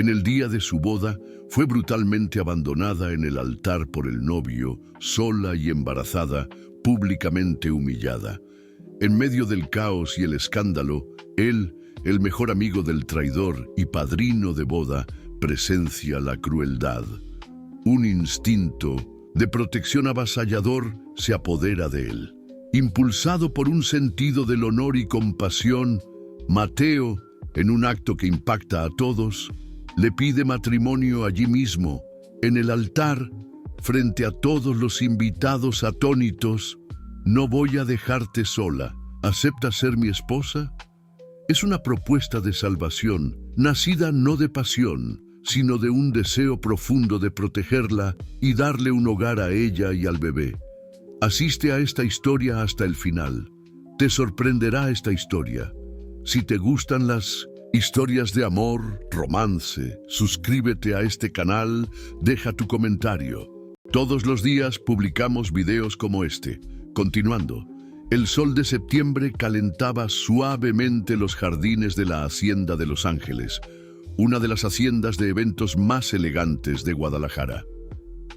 En el día de su boda, fue brutalmente abandonada en el altar por el novio, sola y embarazada, públicamente humillada. En medio del caos y el escándalo, él, el mejor amigo del traidor y padrino de boda, presencia la crueldad. Un instinto de protección avasallador se apodera de él. Impulsado por un sentido del honor y compasión, Mateo, en un acto que impacta a todos, le pide matrimonio allí mismo, en el altar, frente a todos los invitados atónitos. «No voy a dejarte sola. ¿Aceptas ser mi esposa?». Es una propuesta de salvación, nacida no de pasión, sino de un deseo profundo de protegerla y darle un hogar a ella y al bebé. Asiste a esta historia hasta el final. Te sorprenderá esta historia. Si te gustan las historias de amor, romance, suscríbete a este canal, deja tu comentario. Todos los días publicamos videos como este. Continuando, el sol de septiembre calentaba suavemente los jardines de la Hacienda de Los Ángeles, una de las haciendas de eventos más elegantes de Guadalajara.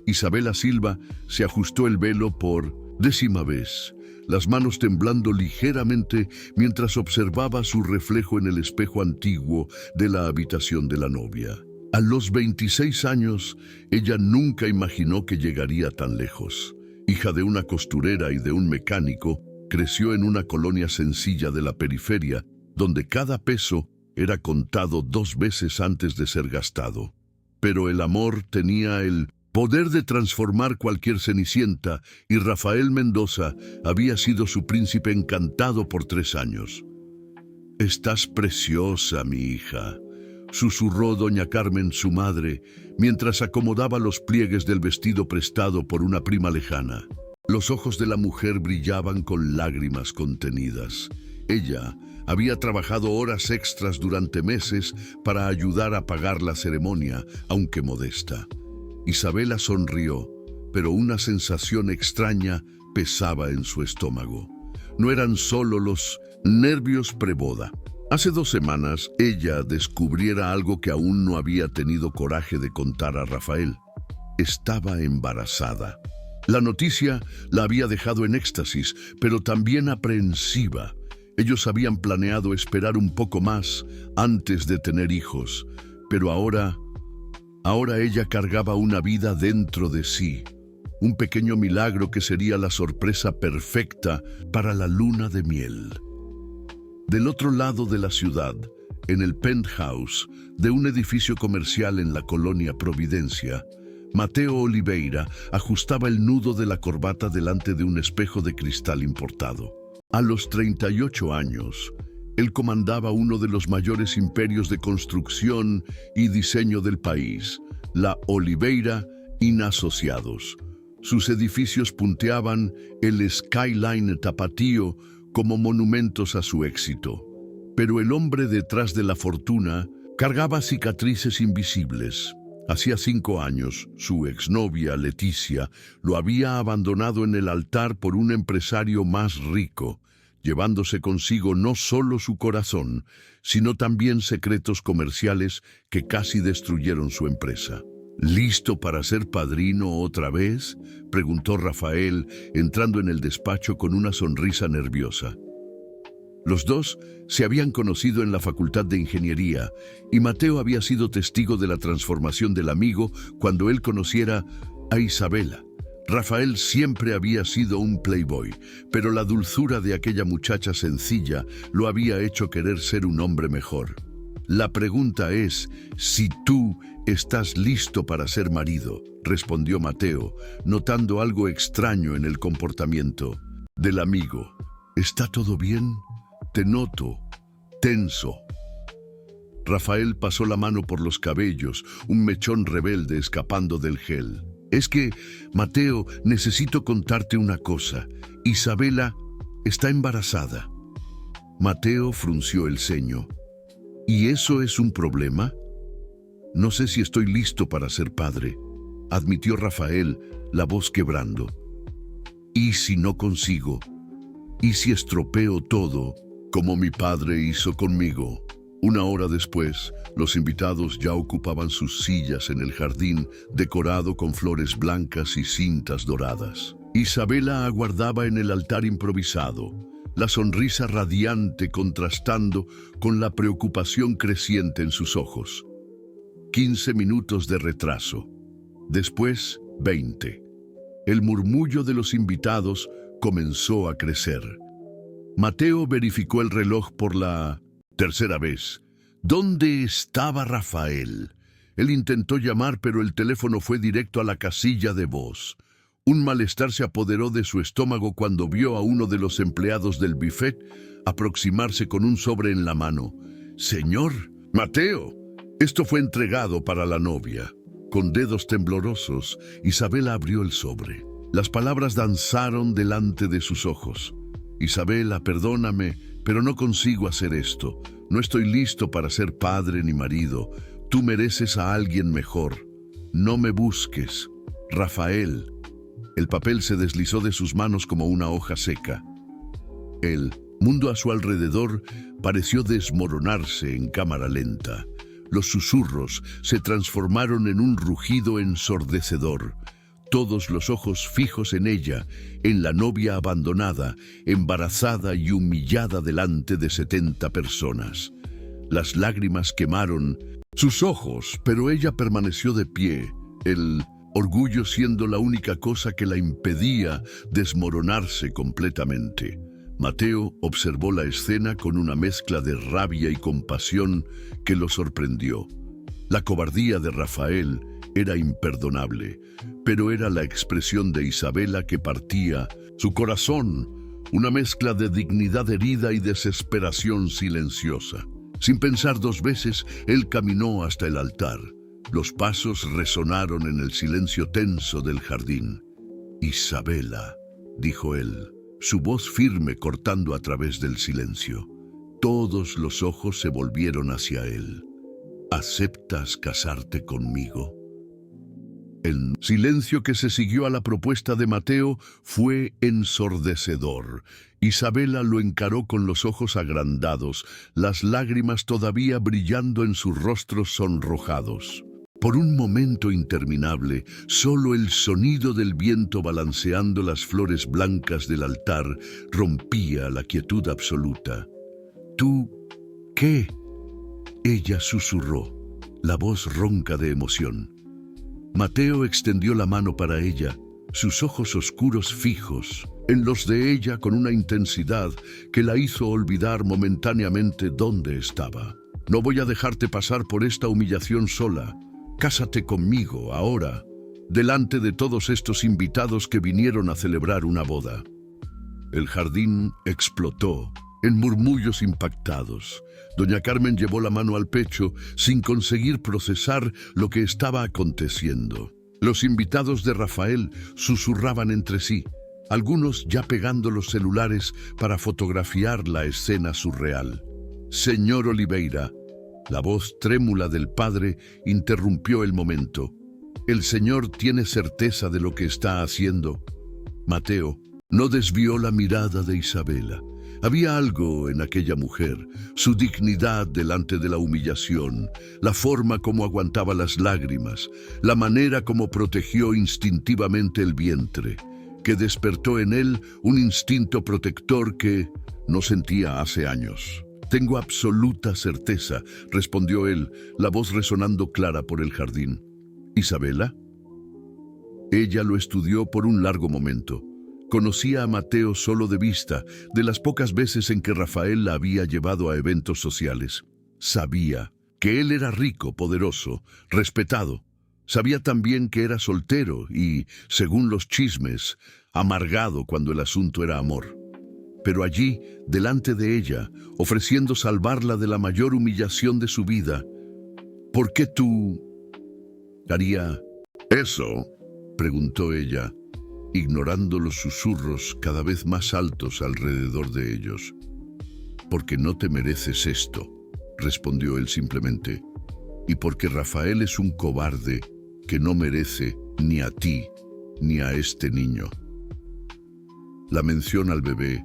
Isabela Silva se ajustó el velo por 10ª vez, las manos temblando ligeramente mientras observaba su reflejo en el espejo antiguo de la habitación de la novia. A los 26 años, ella nunca imaginó que llegaría tan lejos. Hija de una costurera y de un mecánico, creció en una colonia sencilla de la periferia, donde cada peso era contado 2 veces antes de ser gastado. Pero el amor tenía el poder de transformar cualquier cenicienta, y Rafael Mendoza había sido su príncipe encantado por 3 años. «Estás preciosa, mi hija», susurró doña Carmen, su madre, mientras acomodaba los pliegues del vestido prestado por una prima lejana. Los ojos de la mujer brillaban con lágrimas contenidas. Ella había trabajado horas extras durante meses para ayudar a pagar la ceremonia, aunque modesta. Isabela sonrió, pero una sensación extraña pesaba en su estómago. No eran solo los nervios preboda. Hace 2 semanas, ella descubriera algo que aún no había tenido coraje de contar a Rafael. Estaba embarazada. La noticia la había dejado en éxtasis, pero también aprehensiva. Ellos habían planeado esperar un poco más antes de tener hijos, pero ahora ella cargaba una vida dentro de sí. Un pequeño milagro que sería la sorpresa perfecta para la luna de miel. Del otro lado de la ciudad, en el penthouse de un edificio comercial en la colonia Providencia, Mateo Oliveira ajustaba el nudo de la corbata delante de un espejo de cristal importado. A los 38 años, él comandaba uno de los mayores imperios de construcción y diseño del país, la Oliveira Asociados. Sus edificios punteaban el skyline tapatío como monumentos a su éxito. Pero el hombre detrás de la fortuna cargaba cicatrices invisibles. Hacía 5 años, su exnovia, Leticia, lo había abandonado en el altar por un empresario más rico, llevándose consigo no solo su corazón, sino también secretos comerciales que casi destruyeron su empresa. «¿Listo para ser padrino otra vez?», preguntó Rafael, entrando en el despacho con una sonrisa nerviosa. Los dos se habían conocido en la Facultad de Ingeniería, y Mateo había sido testigo de la transformación del amigo cuando él conociera a Isabela. Rafael siempre había sido un playboy, pero la dulzura de aquella muchacha sencilla lo había hecho querer ser un hombre mejor. «La pregunta es si tú estás listo para ser marido», respondió Mateo, notando algo extraño en el comportamiento del amigo. «¿Está todo bien? Te noto tenso». Rafael pasó la mano por los cabellos, un mechón rebelde escapando del gel. «Es que, Mateo, necesito contarte una cosa. Isabela está embarazada». Mateo frunció el ceño. «¿Y eso es un problema?». «No sé si estoy listo para ser padre», admitió Rafael, la voz quebrando. «¿Y si no consigo? ¿Y si estropeo todo, como mi padre hizo conmigo?». Una hora después, los invitados ya ocupaban sus sillas en el jardín, decorado con flores blancas y cintas doradas. Isabela aguardaba en el altar improvisado, la sonrisa radiante contrastando con la preocupación creciente en sus ojos. 15 minutos de retraso. Después, 20. El murmullo de los invitados comenzó a crecer. Mateo verificó el reloj por la tercera vez. ¿Dónde estaba Rafael? Él intentó llamar, pero el teléfono fue directo a la casilla de voz. Un malestar se apoderó de su estómago cuando vio a uno de los empleados del buffet aproximarse con un sobre en la mano. «Señor, Mateo». Esto fue entregado para la novia. Con dedos temblorosos, Isabela abrió el sobre. Las palabras danzaron delante de sus ojos. «Isabela, perdóname, pero no consigo hacer esto. No estoy listo para ser padre ni marido. Tú mereces a alguien mejor. No me busques. Rafael». El papel se deslizó de sus manos como una hoja seca. El mundo a su alrededor pareció desmoronarse en cámara lenta. Los susurros se transformaron en un rugido ensordecedor. Todos los ojos fijos en ella, en la novia abandonada, embarazada y humillada delante de 70 personas. Las lágrimas quemaron sus ojos, pero ella permaneció de pie, el orgullo siendo la única cosa que la impedía desmoronarse completamente. Mateo observó la escena con una mezcla de rabia y compasión que lo sorprendió. La cobardía de Rafael era imperdonable, pero era la expresión de Isabela que partía su corazón, una mezcla de dignidad herida y desesperación silenciosa. Sin pensar dos veces, él caminó hasta el altar. Los pasos resonaron en el silencio tenso del jardín. «Isabela», dijo él, su voz firme cortando a través del silencio. Todos los ojos se volvieron hacia él. «¿Aceptas casarte conmigo?» El silencio que se siguió a la propuesta de Mateo fue ensordecedor. Isabela lo encaró con los ojos agrandados, las lágrimas todavía brillando en sus rostros sonrojados. Por un momento interminable, solo el sonido del viento balanceando las flores blancas del altar rompía la quietud absoluta. «¿Tú qué?», ella susurró, la voz ronca de emoción. Mateo extendió la mano para ella, sus ojos oscuros fijos en los de ella con una intensidad que la hizo olvidar momentáneamente dónde estaba. «No voy a dejarte pasar por esta humillación sola. Cásate conmigo ahora, delante de todos estos invitados que vinieron a celebrar una boda». El jardín explotó en murmullos impactados. Doña Carmen llevó la mano al pecho sin conseguir procesar lo que estaba aconteciendo. Los invitados de Rafael susurraban entre sí, algunos ya pegando los celulares para fotografiar la escena surreal. «Señor Oliveira», la voz trémula del padre interrumpió el momento. «¿El señor tiene certeza de lo que está haciendo?» Mateo no desvió la mirada de Isabela. Había algo en aquella mujer, su dignidad delante de la humillación, la forma como aguantaba las lágrimas, la manera como protegió instintivamente el vientre, que despertó en él un instinto protector que no sentía hace años. «Tengo absoluta certeza», respondió él, la voz resonando clara por el jardín. «¿Isabela?» Ella lo estudió por un largo momento. Conocía a Mateo solo de vista, de las pocas veces en que Rafael la había llevado a eventos sociales. Sabía que él era rico, poderoso, respetado. Sabía también que era soltero y, según los chismes, amargado cuando el asunto era amor. Pero allí, delante de ella, ofreciendo salvarla de la mayor humillación de su vida, «¿Por qué tú haría eso?», preguntó ella, ignorando los susurros cada vez más altos alrededor de ellos. «Porque no te mereces esto», respondió él simplemente, «y porque Rafael es un cobarde que no merece ni a ti ni a este niño». La mención al bebé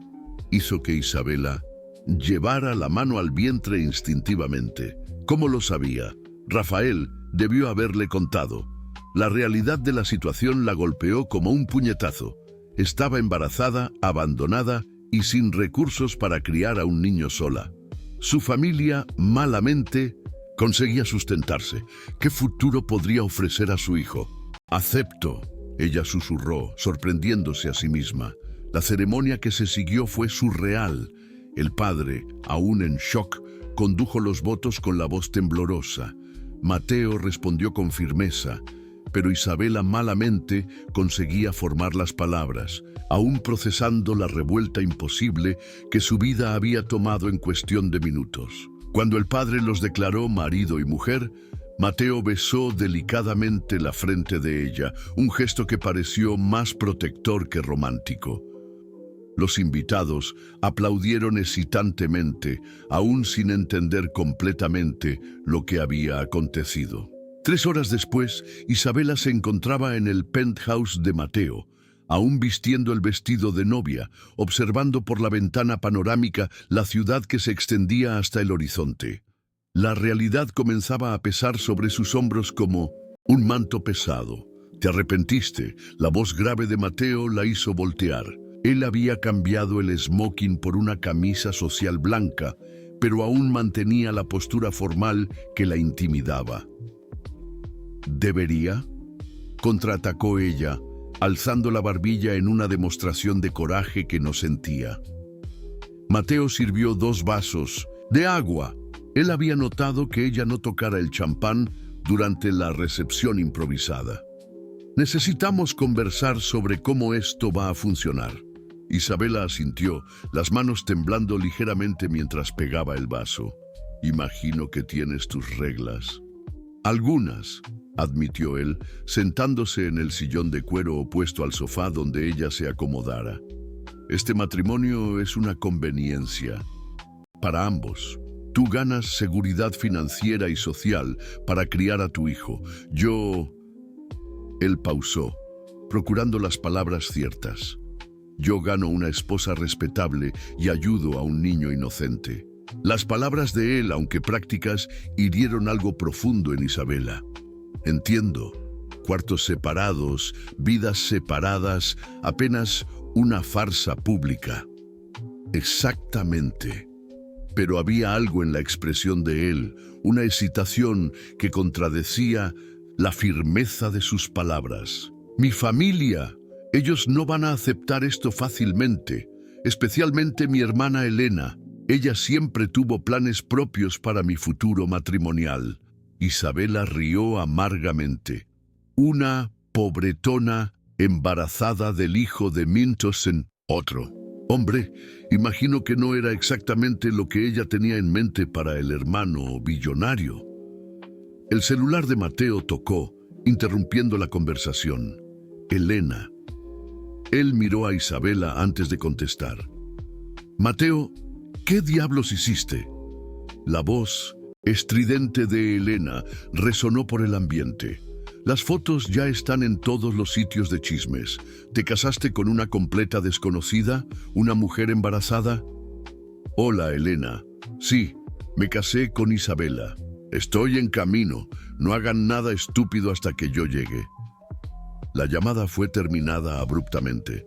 hizo que Isabela llevara la mano al vientre instintivamente. ¿Cómo lo sabía? Rafael debió haberle contado. La realidad de la situación la golpeó como un puñetazo. Estaba embarazada, abandonada y sin recursos para criar a un niño sola. Su familia, malamente, conseguía sustentarse. ¿Qué futuro podría ofrecer a su hijo? «Acepto», ella susurró, sorprendiéndose a sí misma. La ceremonia que se siguió fue surreal. El padre, aún en shock, condujo los votos con la voz temblorosa. Mateo respondió con firmeza, pero Isabela malamente conseguía formar las palabras, aún procesando la revuelta imposible que su vida había tomado en cuestión de minutos. Cuando el padre los declaró marido y mujer, Mateo besó delicadamente la frente de ella, un gesto que pareció más protector que romántico. Los invitados aplaudieron excitantemente, aún sin entender completamente lo que había acontecido. 3 horas después, Isabela se encontraba en el penthouse de Mateo, aún vistiendo el vestido de novia, observando por la ventana panorámica la ciudad que se extendía hasta el horizonte. La realidad comenzaba a pesar sobre sus hombros como un manto pesado. «¿Te arrepentiste?». La voz grave de Mateo la hizo voltear. Él había cambiado el smoking por una camisa social blanca, pero aún mantenía la postura formal que la intimidaba. «¿Debería?», contraatacó ella, alzando la barbilla en una demostración de coraje que no sentía. Mateo sirvió 2 vasos de agua. Él había notado que ella no tocara el champán durante la recepción improvisada. «Necesitamos conversar sobre cómo esto va a funcionar». Isabela asintió, las manos temblando ligeramente mientras pegaba el vaso. «Imagino que tienes tus reglas». «Algunas», admitió él, sentándose en el sillón de cuero opuesto al sofá donde ella se acomodara. «Este matrimonio es una conveniencia para ambos. Tú ganas seguridad financiera y social para criar a tu hijo. Yo...». Él pausó, procurando las palabras ciertas. «Yo gano una esposa respetable y ayudo a un niño inocente». Las palabras de él, aunque prácticas, hirieron algo profundo en Isabela. «Entiendo. Cuartos separados, vidas separadas, apenas una farsa pública». «Exactamente». Pero había algo en la expresión de él, una excitación que contradecía la firmeza de sus palabras. «Mi familia. Ellos no van a aceptar esto fácilmente, especialmente mi hermana Elena. Ella siempre tuvo planes propios para mi futuro matrimonial». Isabela rió amargamente. «Una pobretona embarazada del hijo de Mintosen, otro. Hombre, imagino que no era exactamente lo que ella tenía en mente para el hermano billonario». El celular de Mateo tocó, interrumpiendo la conversación. «Elena». Él miró a Isabela antes de contestar. «Mateo, ¿qué diablos hiciste?». La voz estridente de Elena resonó por el ambiente. «Las fotos ya están en todos los sitios de chismes. ¿Te casaste con una completa desconocida? ¿Una mujer embarazada?». «Hola, Elena. Sí, me casé con Isabela. Estoy en camino. No hagan nada estúpido hasta que yo llegue». La llamada fue terminada abruptamente.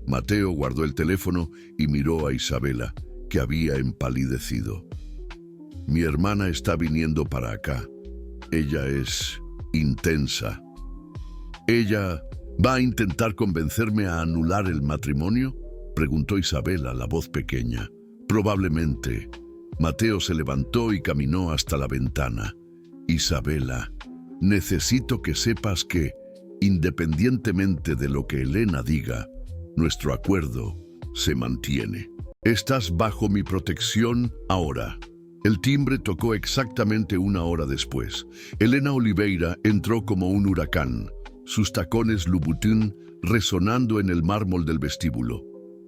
Mateo guardó el teléfono y miró a Isabela, que había empalidecido. «Mi hermana está viniendo para acá. Ella es intensa». «¿Ella va a intentar convencerme a anular el matrimonio?», preguntó Isabela, la voz pequeña. «Probablemente». Mateo se levantó y caminó hasta la ventana. «Isabela, necesito que sepas que, independientemente de lo que Elena diga, nuestro acuerdo se mantiene. Estás bajo mi protección ahora». El timbre tocó exactamente 1 hora después. Elena Oliveira entró como un huracán, sus tacones Louboutin resonando en el mármol del vestíbulo.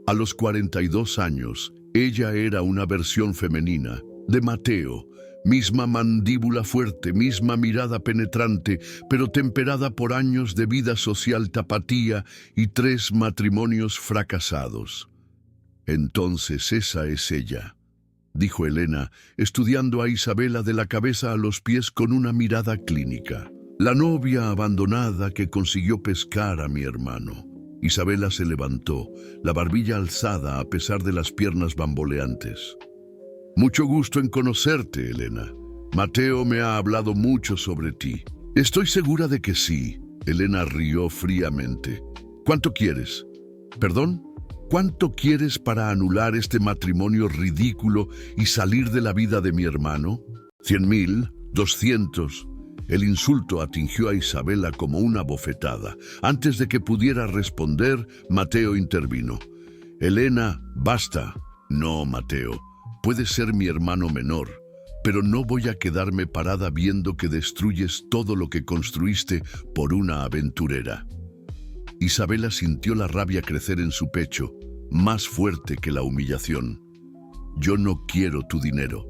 A los 42 años, ella era una versión femenina de Mateo. Misma mandíbula fuerte, misma mirada penetrante, pero temperada por años de vida social tapatía y 3 matrimonios fracasados. Entonces esa es ella. dijo Elena, estudiando a Isabela de la cabeza a los pies con una mirada clínica. La novia abandonada que consiguió pescar a mi hermano. Isabela se levantó, la barbilla alzada a pesar de las piernas bamboleantes. Mucho gusto en conocerte, Elena. Mateo me ha hablado mucho sobre ti. Estoy segura de que sí. Elena rió fríamente. ¿Cuánto quieres? ¿Perdón? ¿Cuánto quieres para anular este matrimonio ridículo y salir de la vida de mi hermano? 100.000, 200. El insulto atingió a Isabela como una bofetada. Antes de que pudiera responder, Mateo intervino. Elena, basta. No, Mateo. Puedes ser mi hermano menor, pero no voy a quedarme parada viendo que destruyes todo lo que construiste por una aventurera. Isabela sintió la rabia crecer en su pecho, más fuerte que la humillación. Yo no quiero tu dinero,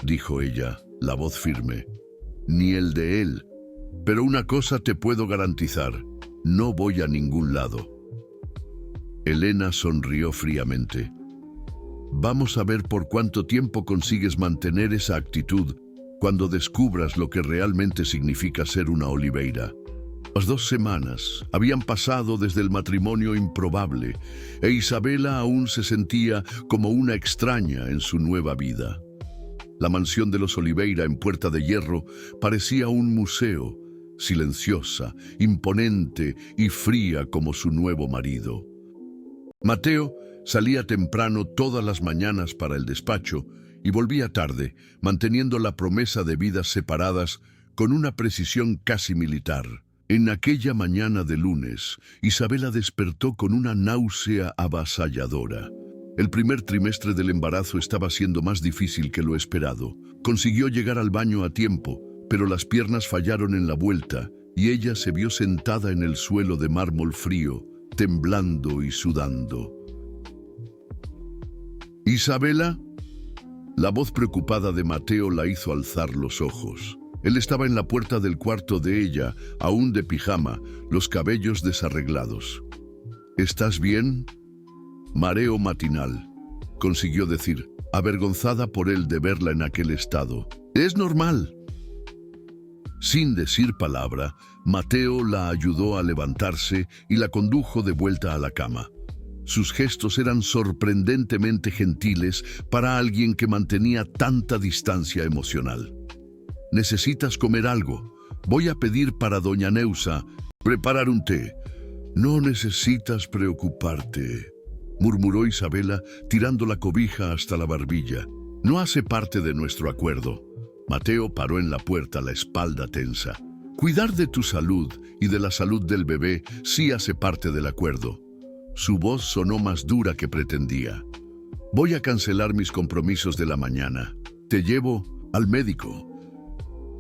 dijo ella, la voz firme. Ni el de él. Pero una cosa te puedo garantizar, no voy a ningún lado. Elena sonrió fríamente. Vamos a ver por cuánto tiempo consigues mantener esa actitud cuando descubras lo que realmente significa ser una Oliveira. Las 2 semanas habían pasado desde el matrimonio improbable e Isabela aún se sentía como una extraña en su nueva vida. La mansión de los Oliveira en Puerta de Hierro parecía un museo, silenciosa, imponente y fría como su nuevo marido. Mateo salía temprano todas las mañanas para el despacho y volvía tarde, manteniendo la promesa de vidas separadas con una precisión casi militar. En aquella mañana de lunes, Isabela despertó con una náusea avasalladora. El primer trimestre del embarazo estaba siendo más difícil que lo esperado. Consiguió llegar al baño a tiempo, pero las piernas fallaron en la vuelta y ella se vio sentada en el suelo de mármol frío, temblando y sudando. ¿Isabela? La voz preocupada de Mateo la hizo alzar los ojos. Él estaba en la puerta del cuarto de ella, aún de pijama, los cabellos desarreglados. ¿Estás bien? Mareo matinal, consiguió decir, avergonzada por él de verla en aquel estado. Es normal. Sin decir palabra, Mateo la ayudó a levantarse y la condujo de vuelta a la cama. Sus gestos eran sorprendentemente gentiles para alguien que mantenía tanta distancia emocional. Necesitas comer algo. Voy a pedir para doña Neusa preparar un té. No necesitas preocuparte, murmuró Isabela, tirando la cobija hasta la barbilla. No hace parte de nuestro acuerdo. Mateo paró en la puerta, la espalda tensa. Cuidar de tu salud y de la salud del bebé sí hace parte del acuerdo. Su voz sonó más dura que pretendía. Voy a cancelar mis compromisos de la mañana. Te llevo al médico.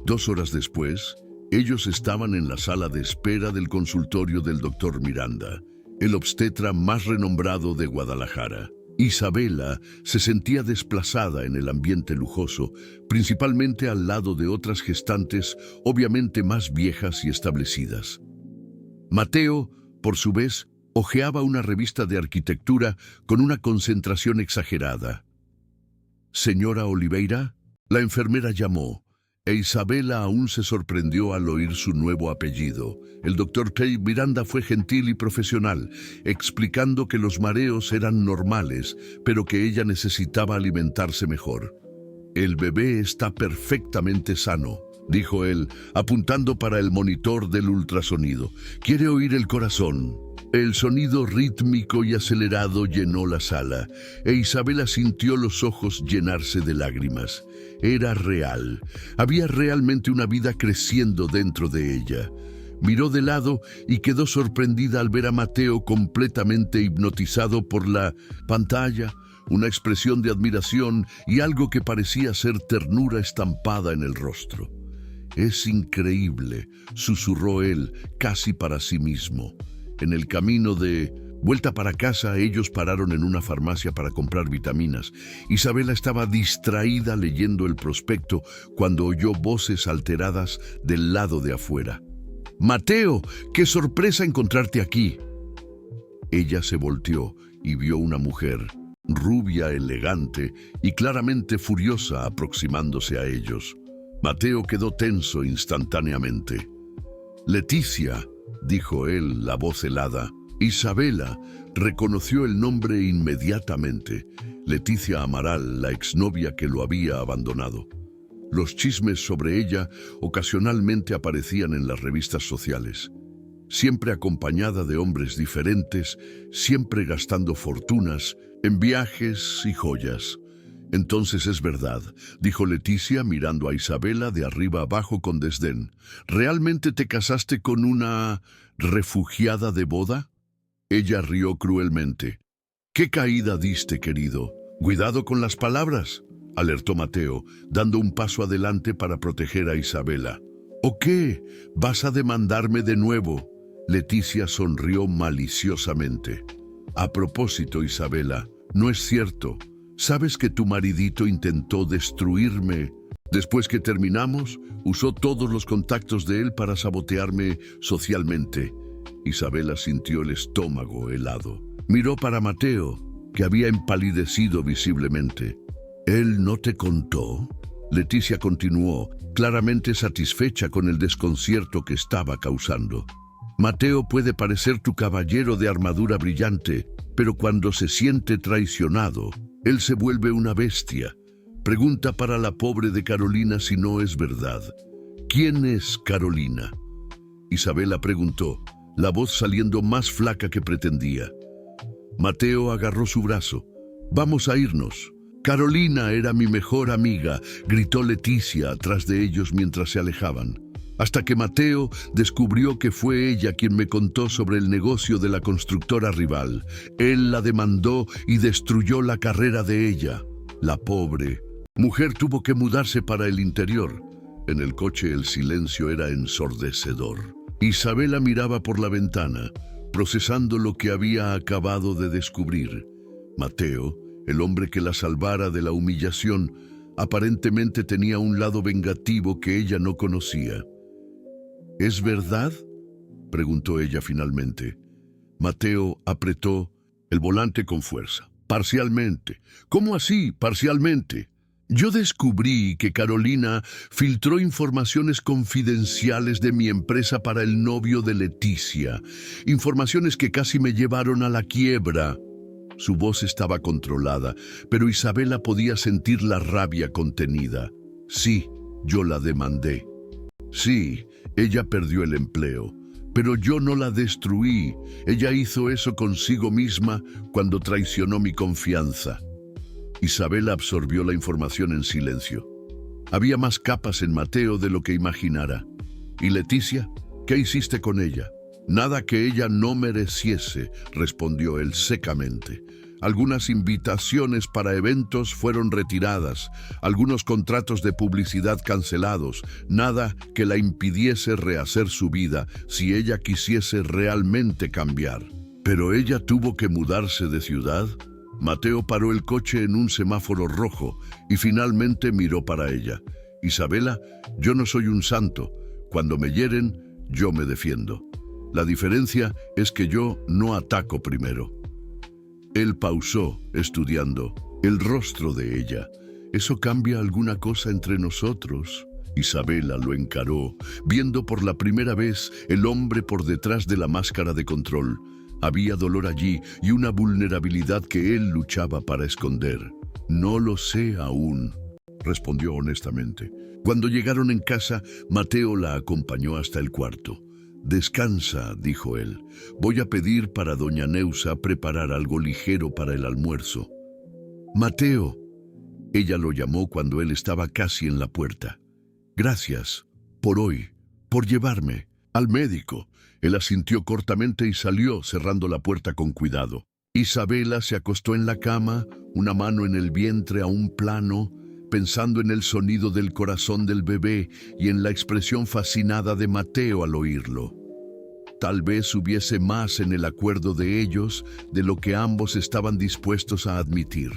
2 horas después, ellos estaban en la sala de espera del consultorio del doctor Miranda, el obstetra más renombrado de Guadalajara. Isabela se sentía desplazada en el ambiente lujoso, principalmente al lado de otras gestantes, obviamente más viejas y establecidas. Mateo, por su vez, hojeaba una revista de arquitectura con una concentración exagerada. «Señora Oliveira», la enfermera llamó, e Isabela aún se sorprendió al oír su nuevo apellido. El doctor T. Miranda fue gentil y profesional, explicando que los mareos eran normales, pero que ella necesitaba alimentarse mejor. «El bebé está perfectamente sano», dijo él, apuntando para el monitor del ultrasonido. «¿Quiere oír el corazón?» El sonido rítmico y acelerado llenó la sala, e Isabela sintió los ojos llenarse de lágrimas. Era real. Había realmente una vida creciendo dentro de ella. Miró de lado y quedó sorprendida al ver a Mateo completamente hipnotizado por la pantalla, una expresión de admiración y algo que parecía ser ternura estampada en el rostro. «Es increíble», susurró él, casi para sí mismo. En el camino de vuelta para casa, ellos pararon en una farmacia para comprar vitaminas. Isabela estaba distraída leyendo el prospecto cuando oyó voces alteradas del lado de afuera. «Mateo, qué sorpresa encontrarte aquí». Ella se volteó y vio una mujer, rubia, elegante y claramente furiosa aproximándose a ellos. Mateo quedó tenso instantáneamente. «Leticia», dijo él, la voz helada. Isabela reconoció el nombre inmediatamente. Leticia Amaral, la exnovia que lo había abandonado. Los chismes sobre ella ocasionalmente aparecían en las revistas sociales. Siempre acompañada de hombres diferentes, siempre gastando fortunas en viajes y joyas. «Entonces es verdad», dijo Leticia mirando a Isabela de arriba abajo con desdén. «¿Realmente te casaste con una refugiada de boda?» Ella rió cruelmente. «¿Qué caída diste, querido? Cuidado con las palabras», alertó Mateo, dando un paso adelante para proteger a Isabela. «¿O qué? ¿Vas a demandarme de nuevo?» Leticia sonrió maliciosamente. «A propósito, Isabela, no es cierto. ¿Sabes que tu maridito intentó destruirme? Después que terminamos, usó todos los contactos de él para sabotearme socialmente». Isabela sintió el estómago helado. Miró para Mateo, que había empalidecido visiblemente. «¿Él no te contó?», Leticia continuó, claramente satisfecha con el desconcierto que estaba causando. «Mateo puede parecer tu caballero de armadura brillante, pero cuando se siente traicionado, él se vuelve una bestia. Pregunta para la pobre de Carolina si no es verdad. ¿Quién es Carolina?». Isabela preguntó, la voz saliendo más flaca que pretendía. Mateo agarró su brazo. «Vamos a irnos». «Carolina era mi mejor amiga», gritó Leticia atrás de ellos mientras se alejaban. Hasta que Mateo descubrió que fue ella quien me contó sobre el negocio de la constructora rival. Él la demandó y destruyó la carrera de ella. La pobre mujer tuvo que mudarse para el interior. En el coche el silencio era ensordecedor. Isabela miraba por la ventana, procesando lo que había acabado de descubrir. Mateo, el hombre que la salvara de la humillación, aparentemente tenía un lado vengativo que ella no conocía. «¿Es verdad?», preguntó ella finalmente. Mateo apretó el volante con fuerza. «Parcialmente». «¿Cómo así, parcialmente?». «Yo descubrí que Carolina filtró informaciones confidenciales de mi empresa para el novio de Leticia. Informaciones que casi me llevaron a la quiebra». Su voz estaba controlada, pero Isabela podía sentir la rabia contenida. «Sí, yo la demandé. Sí, ella perdió el empleo, pero yo no la destruí. Ella hizo eso consigo misma cuando traicionó mi confianza». Isabela absorbió la información en silencio. Había más capas en Mateo de lo que imaginara. «¿Y Leticia? ¿Qué hiciste con ella?». «Nada que ella no mereciese», respondió él secamente. «Algunas invitaciones para eventos fueron retiradas, algunos contratos de publicidad cancelados, nada que la impidiese rehacer su vida si ella quisiese realmente cambiar». «¿Pero ella tuvo que mudarse de ciudad?». Mateo paró el coche en un semáforo rojo y finalmente miró para ella. «Isabela, yo no soy un santo. Cuando me hieren, yo me defiendo. La diferencia es que yo no ataco primero». Él pausó, estudiando el rostro de ella. «¿Eso cambia alguna cosa entre nosotros?». Isabela lo encaró, viendo por la primera vez el hombre por detrás de la máscara de control. Había dolor allí y una vulnerabilidad que él luchaba para esconder. «No lo sé aún», respondió honestamente. Cuando llegaron en casa, Mateo la acompañó hasta el cuarto. «Descansa», dijo él. «Voy a pedir para doña Neusa preparar algo ligero para el almuerzo». «Mateo», ella lo llamó cuando él estaba casi en la puerta. «Gracias, por hoy, por llevarme al médico». Él asintió cortamente y salió, cerrando la puerta con cuidado. Isabela se acostó en la cama, una mano en el vientre a un plano, pensando en el sonido del corazón del bebé y en la expresión fascinada de Mateo al oírlo. Tal vez hubiese más en el acuerdo de ellos de lo que ambos estaban dispuestos a admitir.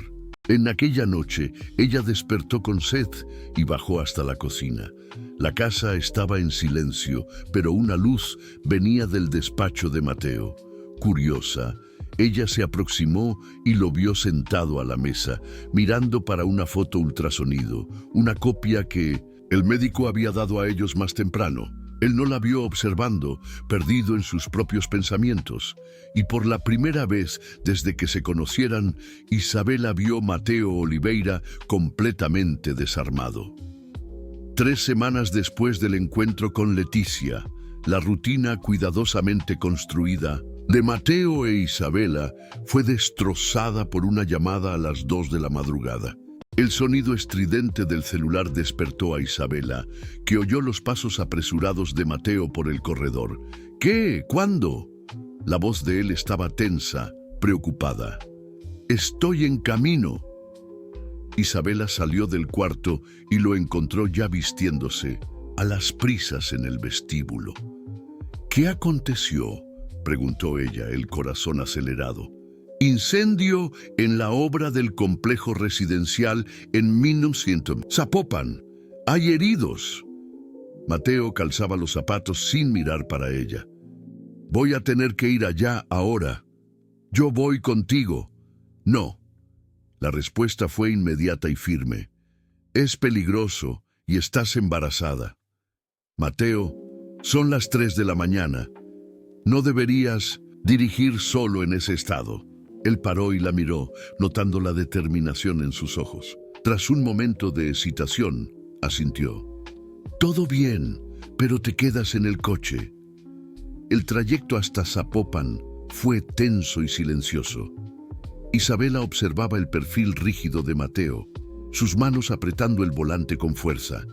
En aquella noche, ella despertó con sed y bajó hasta la cocina. La casa estaba en silencio, pero una luz venía del despacho de Mateo. Curiosa, Ella se aproximó y lo vio sentado a la mesa, mirando para una foto ultrasonido, una copia que el médico había dado a ellos más temprano. Él no la vio observando, perdido en sus propios pensamientos, y por la primera vez desde que se conocieran, Isabela vio a Mateo Oliveira completamente desarmado. 3 semanas después del encuentro con Leticia, la rutina cuidadosamente construida de Mateo e Isabela fue destrozada por una llamada a las 2 de la madrugada. El sonido estridente del celular despertó a Isabela, que oyó los pasos apresurados de Mateo por el corredor. ¿Qué? ¿Cuándo? La voz de él estaba tensa, preocupada. «Estoy en camino». Isabela salió del cuarto y lo encontró ya vistiéndose, a las prisas en el vestíbulo. «¿Qué aconteció?», preguntó ella, el corazón acelerado. «Incendio en la obra del complejo residencial en 1900. Zapopan. Hay heridos». Mateo calzaba los zapatos sin mirar para ella. «Voy a tener que ir allá ahora. Yo voy contigo». «No». La respuesta fue inmediata y firme. «Es peligroso y estás embarazada». «Mateo, son las 3 de la mañana. No deberías dirigir solo en ese estado». Él paró y la miró, notando la determinación en sus ojos. Tras un momento de hesitación, asintió. «Todo bien, pero te quedas en el coche». El trayecto hasta Zapopan fue tenso y silencioso. Isabela observaba el perfil rígido de Mateo, sus manos apretando el volante con fuerza.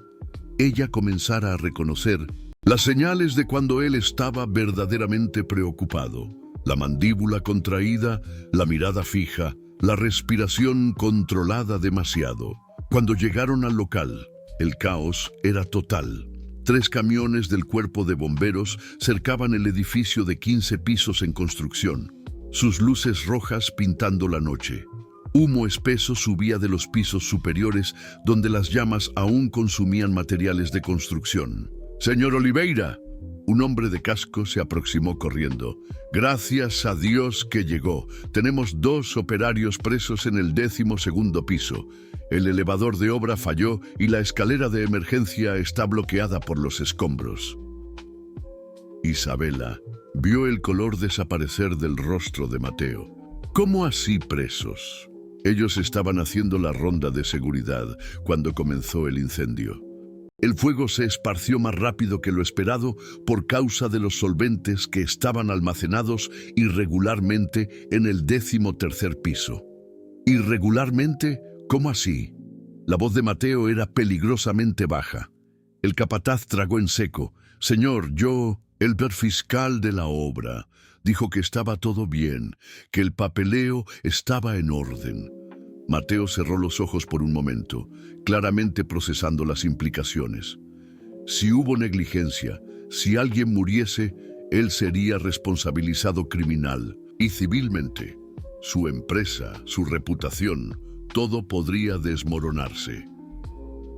Ella comenzara a reconocer las señales de cuando él estaba verdaderamente preocupado. La mandíbula contraída, la mirada fija, la respiración controlada demasiado. Cuando llegaron al local, el caos era total. 3 camiones del cuerpo de bomberos cercaban el edificio de 15 pisos en construcción, sus luces rojas pintando la noche. Humo espeso subía de los pisos superiores, donde las llamas aún consumían materiales de construcción. «Señor Oliveira». Un hombre de casco se aproximó corriendo. «Gracias a Dios que llegó. Tenemos 2 operarios presos en el 12º piso. El elevador de obra falló y la escalera de emergencia está bloqueada por los escombros». Isabela vio el color desaparecer del rostro de Mateo. «¿Cómo así presos?». Ellos estaban haciendo la ronda de seguridad cuando comenzó el incendio. El fuego se esparció más rápido que lo esperado por causa de los solventes que estaban almacenados irregularmente en el 13º piso. ¿Irregularmente? ¿Cómo así? La voz de Mateo era peligrosamente baja. El capataz tragó en seco. «Señor, el fiscal de la obra, dijo que estaba todo bien, que el papeleo estaba en orden». Mateo cerró los ojos por un momento, claramente procesando las implicaciones. Si hubo negligencia, si alguien muriese, él sería responsabilizado criminal y civilmente. Su empresa, su reputación, todo podría desmoronarse.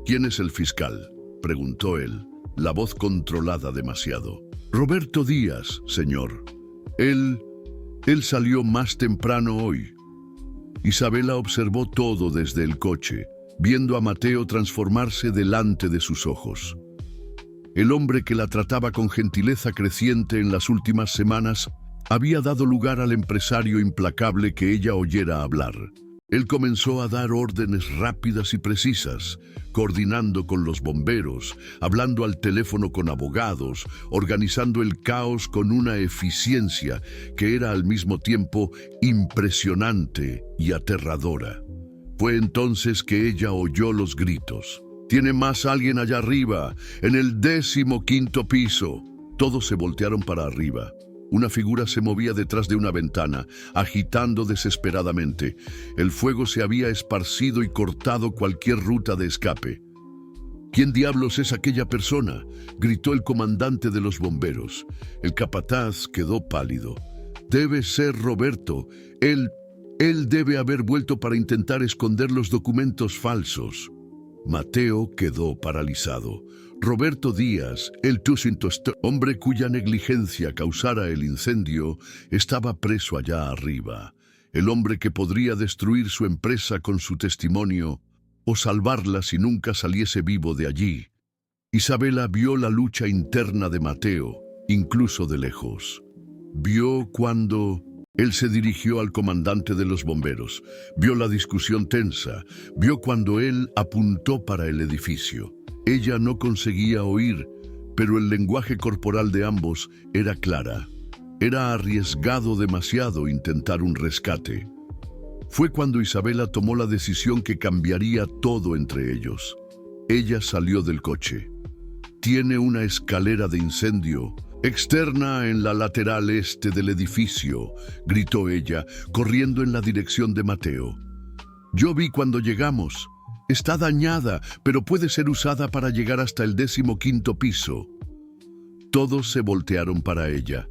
«¿Quién es el fiscal?», preguntó él, la voz controlada demasiado. «Roberto Díaz, señor. Él salió más temprano hoy». Isabela observó todo desde el coche, viendo a Mateo transformarse delante de sus ojos. El hombre que la trataba con gentileza creciente en las últimas semanas había dado lugar al empresario implacable que ella oyera hablar. Él comenzó a dar órdenes rápidas y precisas, coordinando con los bomberos, hablando al teléfono con abogados, organizando el caos con una eficiencia que era al mismo tiempo impresionante y aterradora. Fue entonces que ella oyó los gritos. «¡Tiene más alguien allá arriba, en el 15º piso!». Todos se voltearon para arriba. Una figura se movía detrás de una ventana, agitando desesperadamente. El fuego se había esparcido y cortado cualquier ruta de escape. «¿Quién diablos es aquella persona?», gritó el comandante de los bomberos. El capataz quedó pálido. «Debe ser Roberto. Él debe haber vuelto para intentar esconder los documentos falsos». Mateo quedó paralizado. Roberto Díaz, el hombre cuya negligencia causara el incendio, estaba preso allá arriba. El hombre que podría destruir su empresa con su testimonio o salvarla si nunca saliese vivo de allí. Isabela vio la lucha interna de Mateo, incluso de lejos. Vio cuando él se dirigió al comandante de los bomberos, vio la discusión tensa, vio cuando él apuntó para el edificio. Ella no conseguía oír, pero el lenguaje corporal de ambos era clara. Era arriesgado demasiado intentar un rescate. Fue cuando Isabela tomó la decisión que cambiaría todo entre ellos. Ella salió del coche. Tiene una escalera de incendio externa en la lateral este del edificio, gritó ella, corriendo en la dirección de Mateo. Yo vi cuando llegamos. Está dañada, pero puede ser usada para llegar hasta el 15º piso. Todos se voltearon para ella.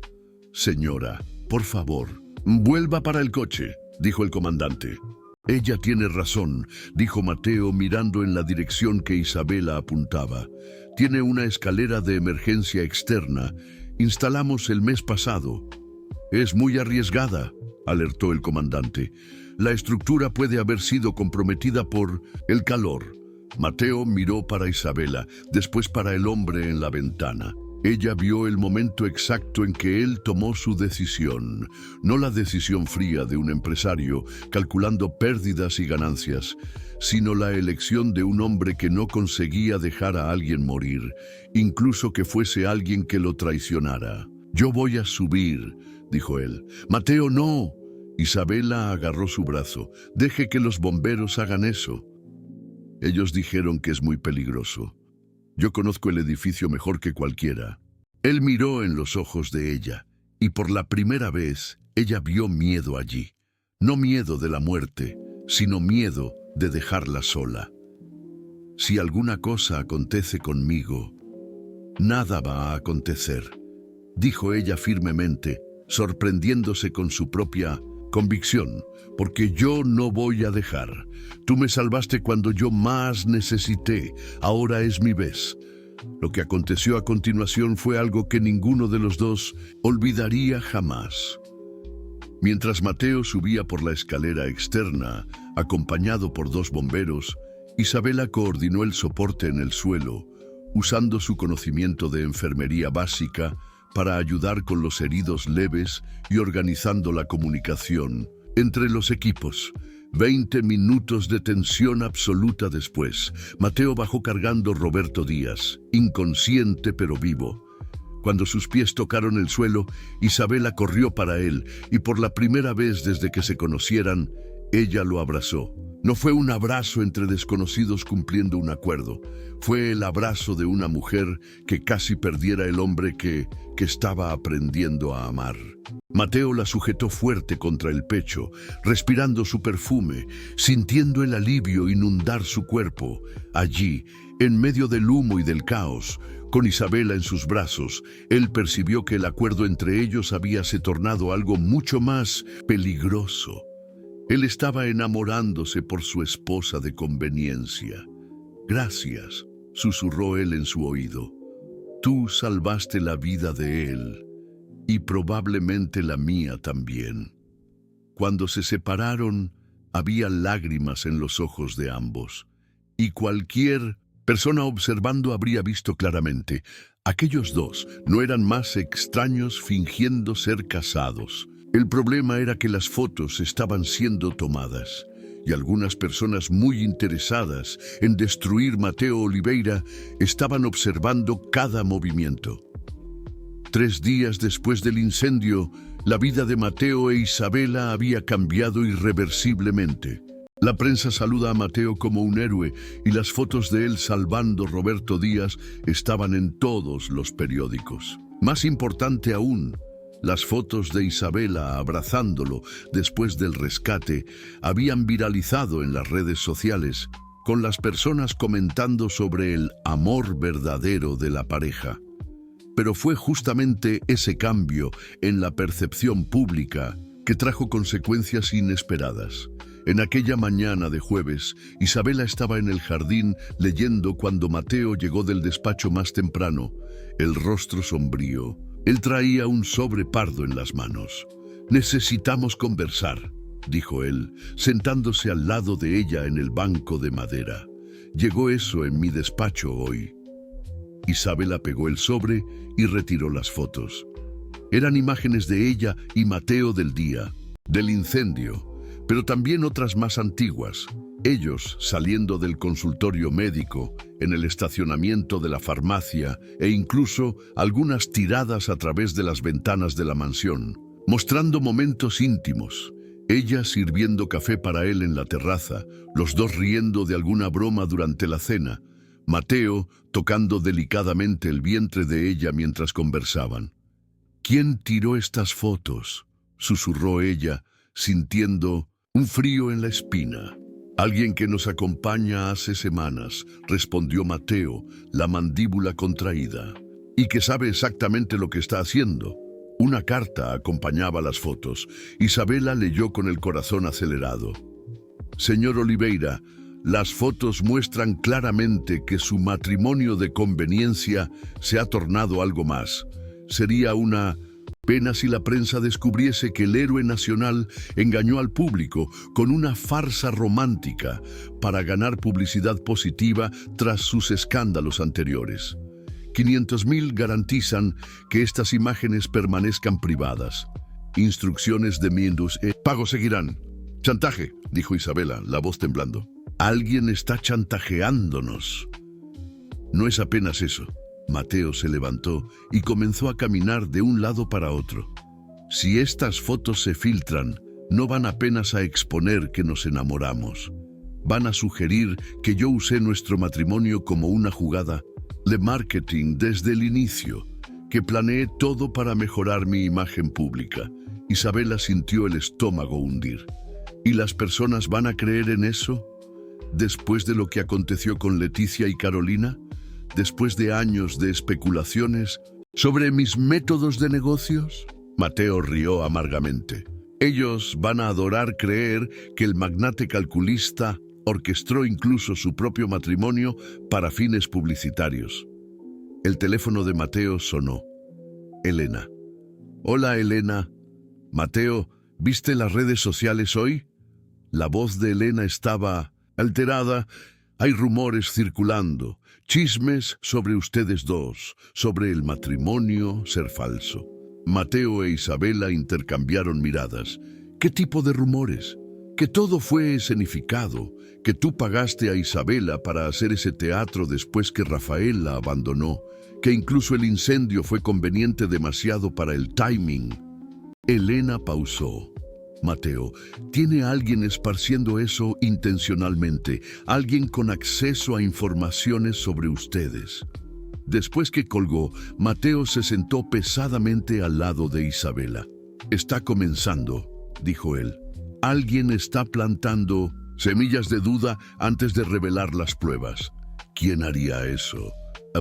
Señora, por favor, vuelva para el coche, dijo el comandante. Ella tiene razón, dijo Mateo mirando en la dirección que Isabela apuntaba. Tiene una escalera de emergencia externa. Instalamos el mes pasado. Es muy arriesgada, alertó el comandante. La estructura puede haber sido comprometida por el calor. Mateo miró para Isabela, después para el hombre en la ventana. Ella vio el momento exacto en que él tomó su decisión, no la decisión fría de un empresario calculando pérdidas y ganancias, sino la elección de un hombre que no conseguía dejar a alguien morir, incluso que fuese alguien que lo traicionara. Yo voy a subir, dijo él. Mateo, no. Isabela agarró su brazo. Deje que los bomberos hagan eso. Ellos dijeron que es muy peligroso. Yo conozco el edificio mejor que cualquiera. Él miró en los ojos de ella, y por la primera vez ella vio miedo allí. No miedo de la muerte, sino miedo de dejarla sola. Si alguna cosa acontece conmigo, nada va a acontecer, dijo ella firmemente, sorprendiéndose con su propia convicción, porque yo no voy a dejar. Tú me salvaste cuando yo más necesité, ahora es mi vez. Lo que aconteció a continuación fue algo que ninguno de los dos olvidaría jamás. Mientras Mateo subía por la escalera externa, acompañado por 2 bomberos, Isabela coordinó el soporte en el suelo, usando su conocimiento de enfermería básica para ayudar con los heridos leves y organizando la comunicación entre los equipos. 20 minutos de tensión absoluta después, Mateo bajó cargando Roberto Díaz, inconsciente pero vivo. Cuando sus pies tocaron el suelo, Isabela corrió para él y por la primera vez desde que se conocieran, ella lo abrazó. No fue un abrazo entre desconocidos cumpliendo un acuerdo. Fue el abrazo de una mujer que casi perdiera el hombre que estaba aprendiendo a amar. Mateo la sujetó fuerte contra el pecho, respirando su perfume, sintiendo el alivio inundar su cuerpo. Allí, en medio del humo y del caos, con Isabela en sus brazos, él percibió que el acuerdo entre ellos habíase tornado algo mucho más peligroso. Él estaba enamorándose por su esposa de conveniencia. Gracias, susurró él en su oído. Tú salvaste la vida de él y probablemente la mía también. Cuando se separaron, había lágrimas en los ojos de ambos, y cualquier persona observando habría visto claramente. Aquellos dos no eran más extraños fingiendo ser casados. El problema era que las fotos estaban siendo tomadas y algunas personas muy interesadas en destruir Mateo Oliveira estaban observando cada movimiento. 3 días después del incendio, la vida de Mateo e Isabela había cambiado irreversiblemente. La prensa saluda a Mateo como un héroe y las fotos de él salvando a Roberto Díaz estaban en todos los periódicos. Más importante aún, las fotos de Isabela abrazándolo después del rescate habían viralizado en las redes sociales, con las personas comentando sobre el amor verdadero de la pareja. Pero fue justamente ese cambio en la percepción pública que trajo consecuencias inesperadas. En aquella mañana de jueves, Isabela estaba en el jardín leyendo cuando Mateo llegó del despacho más temprano, el rostro sombrío. Él traía un sobre pardo en las manos. «Necesitamos conversar», dijo él, sentándose al lado de ella en el banco de madera. «Llegó eso en mi despacho hoy». Isabela pegó el sobre y retiró las fotos. Eran imágenes de ella y Mateo del día, del incendio, pero también otras más antiguas. Ellos saliendo del consultorio médico, en el estacionamiento de la farmacia e incluso algunas tiradas a través de las ventanas de la mansión, mostrando momentos íntimos. Ella sirviendo café para él en la terraza, los dos riendo de alguna broma durante la cena, Mateo tocando delicadamente el vientre de ella mientras conversaban. «¿Quién tiró estas fotos?», susurró ella, sintiendo un frío en la espina. «Alguien que nos acompaña hace semanas», respondió Mateo, la mandíbula contraída, «y que sabe exactamente lo que está haciendo». Una carta acompañaba las fotos. Isabela leyó con el corazón acelerado. «Señor Oliveira, las fotos muestran claramente que su matrimonio de conveniencia se ha tornado algo más. Sería una pena si la prensa descubriese que el héroe nacional engañó al público con una farsa romántica para ganar publicidad positiva tras sus escándalos anteriores. 500.000 garantizan que estas imágenes permanezcan privadas. Instrucciones de mi Pagos seguirán». «Chantaje», dijo Isabela, la voz temblando. «Alguien está chantajeándonos». «No es apenas eso». Mateo se levantó y comenzó a caminar de un lado para otro. «Si estas fotos se filtran, no van apenas a exponer que nos enamoramos. Van a sugerir que yo usé nuestro matrimonio como una jugada de marketing desde el inicio, que planeé todo para mejorar mi imagen pública». Isabela sintió el estómago hundir. «¿Y las personas van a creer en eso? Después de lo que aconteció con Leticia y Carolina, después de años de especulaciones sobre mis métodos de negocios». Mateo rió amargamente. «Ellos van a adorar creer que el magnate calculista orquestó incluso su propio matrimonio para fines publicitarios». El teléfono de Mateo sonó. Elena. «Hola, Elena». «Mateo, ¿viste las redes sociales hoy?». La voz de Elena estaba alterada. «Hay rumores circulando, chismes sobre ustedes dos, sobre el matrimonio ser falso». Mateo e Isabela intercambiaron miradas. «¿Qué tipo de rumores?». «Que todo fue escenificado, que tú pagaste a Isabela para hacer ese teatro después que Rafael la abandonó, que incluso el incendio fue conveniente demasiado para el timing». Elena pausó. «Mateo, tiene alguien esparciendo eso intencionalmente, alguien con acceso a informaciones sobre ustedes». Después que colgó, Mateo se sentó pesadamente al lado de Isabela. «Está comenzando», dijo él. «Alguien está plantando semillas de duda antes de revelar las pruebas». «¿Quién haría eso?»,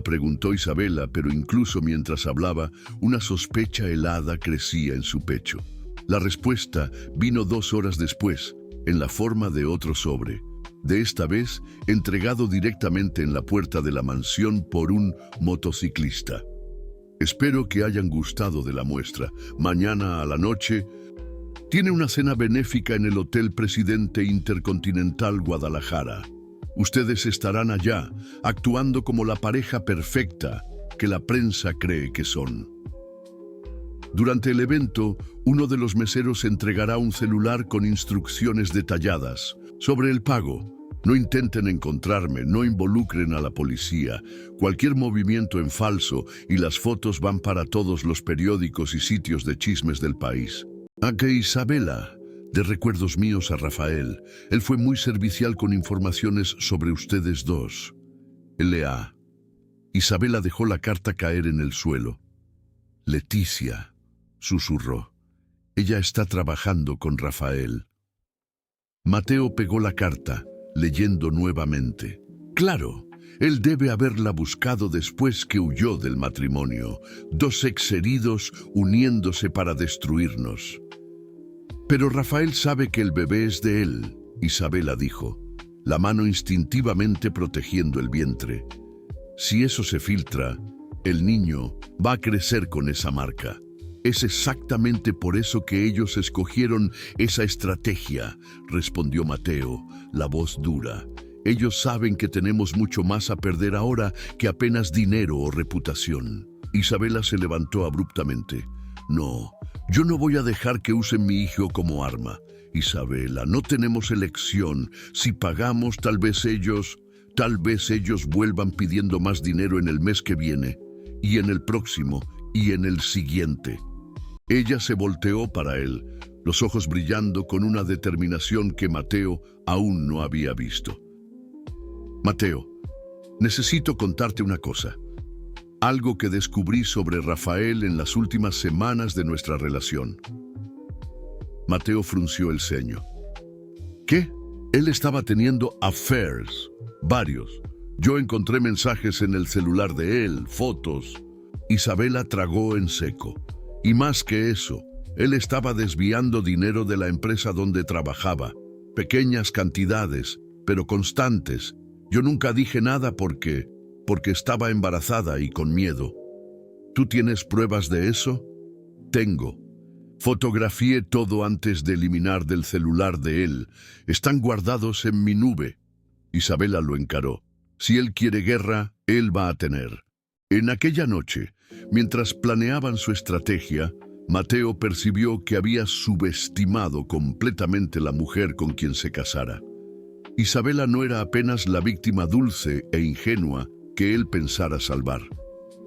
preguntó Isabela, pero incluso mientras hablaba, una sospecha helada crecía en su pecho. La respuesta vino 2 horas después, en la forma de otro sobre, de esta vez entregado directamente en la puerta de la mansión por un motociclista. «Espero que hayan gustado de la muestra. Mañana a la noche tiene una cena benéfica en el Hotel Presidente Intercontinental Guadalajara. Ustedes estarán allá, actuando como la pareja perfecta que la prensa cree que son». Durante el evento, uno de los meseros entregará un celular con instrucciones detalladas sobre el pago. «No intenten encontrarme, no involucren a la policía. Cualquier movimiento en falso y las fotos van para todos los periódicos y sitios de chismes del país». «A que Isabela, de recuerdos míos a Rafael, él fue muy servicial con informaciones sobre ustedes dos». L.A. Isabela dejó la carta caer en el suelo. «Leticia», susurró. «Ella está trabajando con Rafael». Mateo pegó la carta, leyendo nuevamente. «Claro, él debe haberla buscado después que huyó del matrimonio. 2 exheridos uniéndose para destruirnos. Pero Rafael sabe que el bebé es de él Isabela dijo, la mano instintivamente protegiendo el vientre. Si eso se filtra, el niño va a crecer con esa marca. Es exactamente por eso que ellos escogieron esa estrategia, respondió Mateo, la voz dura. Ellos saben que tenemos mucho más a perder ahora que apenas dinero o reputación. Isabela se levantó abruptamente. No, yo no voy a dejar que usen mi hijo como arma. Isabela, no tenemos elección. Si pagamos, tal vez ellos vuelvan pidiendo más dinero en el mes que viene, y en el próximo, y en el siguiente. Ella se volteó para él, los ojos brillando con una determinación que Mateo aún no había visto. Mateo, necesito contarte una cosa. Algo que descubrí sobre Rafael en las últimas semanas de nuestra relación. Mateo frunció el ceño. ¿Qué? Él estaba teniendo affairs, varios. Yo encontré mensajes en el celular de él, fotos. Isabela tragó en seco. Y más que eso, él estaba desviando dinero de la empresa donde trabajaba. Pequeñas cantidades, pero constantes. Yo nunca dije nada porque estaba embarazada y con miedo. ¿Tú tienes pruebas de eso? Tengo. Fotografié todo antes de eliminar del celular de él. Están guardados en mi nube. Isabela lo encaró. Si él quiere guerra, él va a tener. En aquella noche, mientras planeaban su estrategia, Mateo percibió que había subestimado completamente la mujer con quien se casara. Isabela no era apenas la víctima dulce e ingenua que él pensara salvar.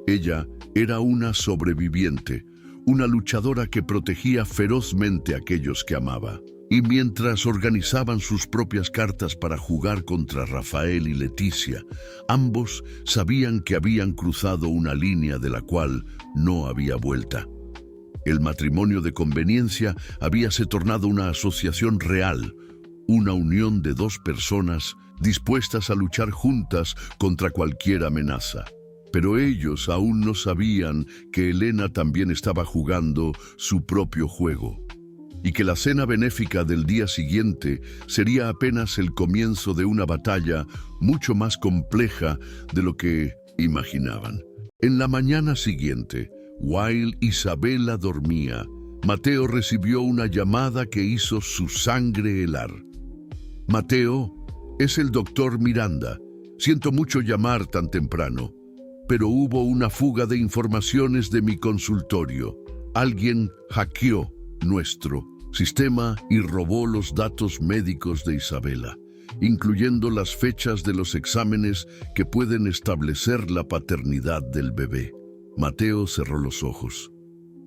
Ella era una sobreviviente, una luchadora que protegía ferozmente a aquellos que amaba. Y mientras organizaban sus propias cartas para jugar contra Rafael y Leticia, ambos sabían que habían cruzado una línea de la cual no había vuelta. El matrimonio de conveniencia habíase tornado una asociación real, una unión de dos personas dispuestas a luchar juntas contra cualquier amenaza. Pero ellos aún no sabían que Elena también estaba jugando su propio juego, y que la cena benéfica del día siguiente sería apenas el comienzo de una batalla mucho más compleja de lo que imaginaban. En la mañana siguiente, while Isabela dormía, Mateo recibió una llamada que hizo su sangre helar. Mateo, es el doctor Miranda. Siento mucho llamar tan temprano, pero hubo una fuga de informaciones de mi consultorio. Alguien hackeó nuestro sistema y robó los datos médicos de Isabela, incluyendo las fechas de los exámenes que pueden establecer la paternidad del bebé. Mateo cerró los ojos.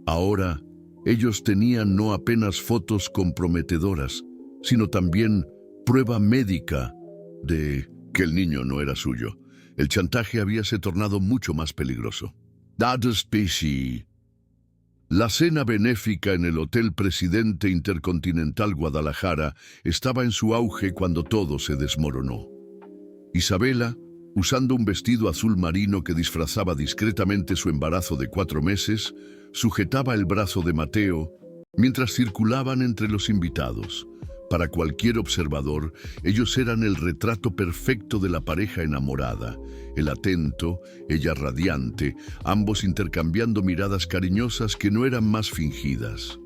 Ahora, ellos tenían no apenas fotos comprometedoras, sino también prueba médica de que el niño no era suyo. El chantaje habíase tornado mucho más peligroso. Datos PC. La cena benéfica en el Hotel Presidente Intercontinental Guadalajara estaba en su auge cuando todo se desmoronó. Isabela, usando un vestido azul marino que disfrazaba discretamente su embarazo de 4 meses, sujetaba el brazo de Mateo mientras circulaban entre los invitados. Para cualquier observador, ellos eran el retrato perfecto de la pareja enamorada, él atento, ella radiante, ambos intercambiando miradas cariñosas que no eran más fingidas.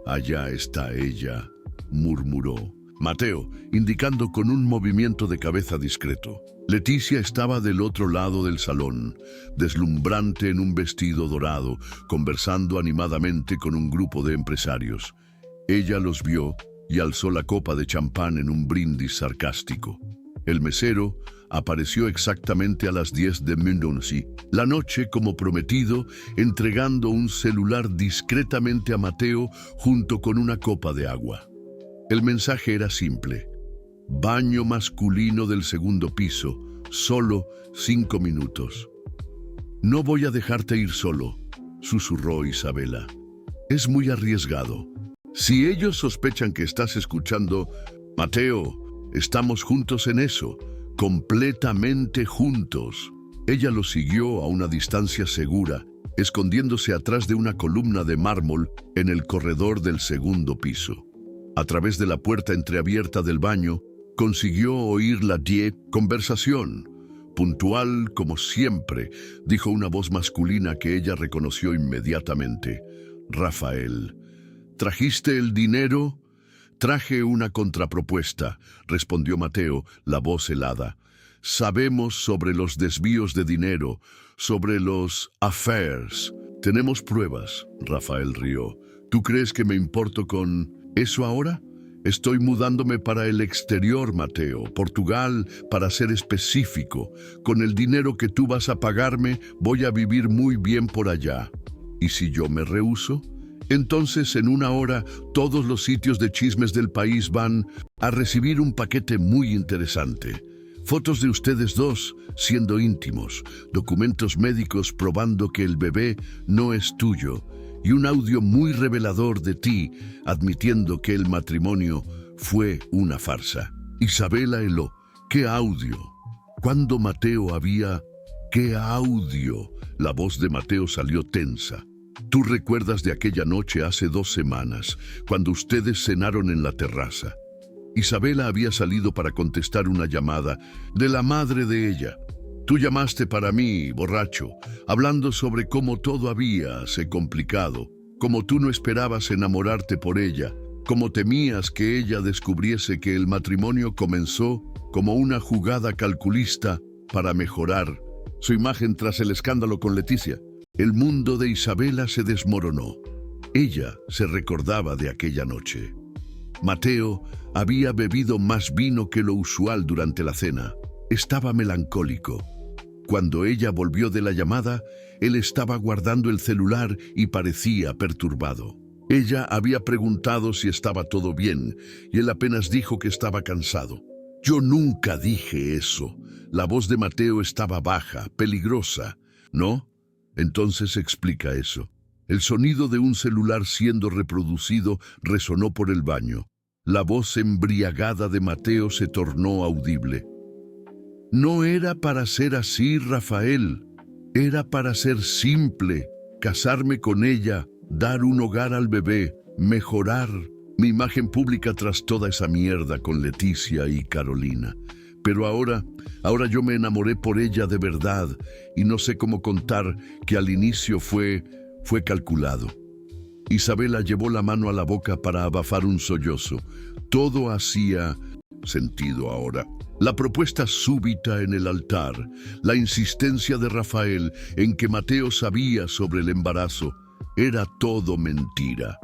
«Allá está ella», murmuró Mateo, indicando con un movimiento de cabeza discreto. Leticia estaba del otro lado del salón, deslumbrante en un vestido dorado, conversando animadamente con un grupo de empresarios. Ella los vio y alzó la copa de champán en un brindis sarcástico. El mesero apareció exactamente a las 10 de medianoche, la noche como prometido, entregando un celular discretamente a Mateo junto con una copa de agua. El mensaje era simple: baño masculino del segundo piso, solo 5 minutos. «No voy a dejarte ir solo», susurró Isabela. «Es muy arriesgado. Si ellos sospechan que estás escuchando, Mateo, estamos juntos en eso, completamente juntos». Ella lo siguió a una distancia segura, escondiéndose atrás de una columna de mármol en el corredor del segundo piso. A través de la puerta entreabierta del baño, consiguió oír la conversación. Puntual como siempre, dijo una voz masculina que ella reconoció inmediatamente. Rafael. ¿Trajiste el dinero? Traje una contrapropuesta, respondió Mateo, la voz helada. Sabemos sobre los desvíos de dinero, sobre los affairs. Tenemos pruebas, Rafael rió. ¿Tú crees que me importo con eso ahora? Estoy mudándome para el exterior, Mateo, Portugal, para ser específico. Con el dinero que tú vas a pagarme, voy a vivir muy bien por allá. ¿Y si yo me rehúso? Entonces, en una hora, todos los sitios de chismes del país van a recibir un paquete muy interesante. Fotos de ustedes dos siendo íntimos, documentos médicos probando que el bebé no es tuyo, y un audio muy revelador de ti, admitiendo que el matrimonio fue una farsa. Isabela heló. ¿Qué audio? ¿Cuándo Mateo había? ¿Qué audio? La voz de Mateo salió tensa. Tú recuerdas de aquella noche hace 2 semanas, cuando ustedes cenaron en la terraza. Isabela había salido para contestar una llamada de la madre de ella. Tú llamaste para mí, borracho, hablando sobre cómo todo había se complicado, cómo tú no esperabas enamorarte por ella, cómo temías que ella descubriese que el matrimonio comenzó como una jugada calculista para mejorar su imagen tras el escándalo con Leticia. El mundo de Isabela se desmoronó. Ella se recordaba de aquella noche. Mateo había bebido más vino que lo usual durante la cena. Estaba melancólico. Cuando ella volvió de la llamada, él estaba guardando el celular y parecía perturbado. Ella había preguntado si estaba todo bien y él apenas dijo que estaba cansado. Yo nunca dije eso. La voz de Mateo estaba baja, peligrosa. ¿No? Entonces explica eso. El sonido de un celular siendo reproducido resonó por el baño. La voz embriagada de Mateo se tornó audible. No era para ser así, Rafael. Era para ser simple, casarme con ella, dar un hogar al bebé, mejorar mi imagen pública tras toda esa mierda con Leticia y Carolina. Pero ahora yo me enamoré por ella de verdad y no sé cómo contar que al inicio fue calculado. Isabela llevó la mano a la boca para abafar un sollozo. Todo hacía sentido ahora. La propuesta súbita en el altar, la insistencia de Rafael en que Mateo sabía sobre el embarazo, era todo mentira.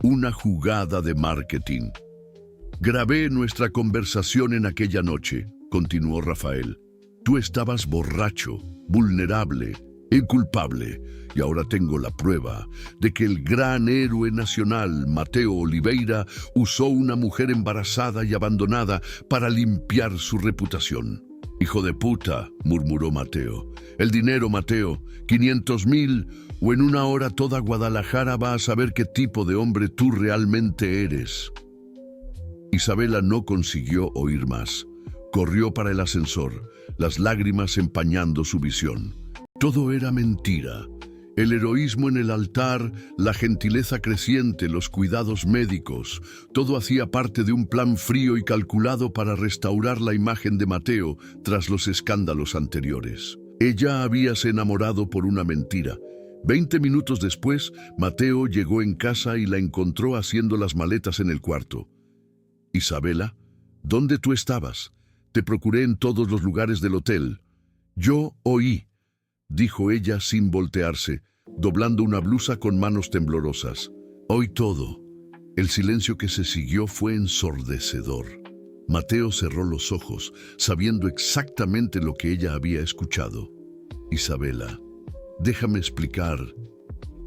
Una jugada de marketing. Grabé nuestra conversación en aquella noche, continuó Rafael. Tú estabas borracho, vulnerable, inculpable, y ahora tengo la prueba de que el gran héroe nacional, Mateo Oliveira, usó una mujer embarazada y abandonada para limpiar su reputación. Hijo de puta, murmuró Mateo. El dinero, Mateo, 500,000, o en una hora toda Guadalajara va a saber qué tipo de hombre tú realmente eres. Isabela no consiguió oír más. Corrió para el ascensor, las lágrimas empañando su visión. Todo era mentira. El heroísmo en el altar, la gentileza creciente, los cuidados médicos, todo hacía parte de un plan frío y calculado para restaurar la imagen de Mateo tras los escándalos anteriores. Ella habíase enamorado por una mentira. 20 minutos después, Mateo llegó en casa y la encontró haciendo las maletas en el cuarto. Isabela, ¿dónde tú estabas? Te procuré en todos los lugares del hotel. Yo oí, dijo ella sin voltearse, doblando una blusa con manos temblorosas. Oí todo. El silencio que se siguió fue ensordecedor. Mateo cerró los ojos, sabiendo exactamente lo que ella había escuchado. Isabela, déjame explicar.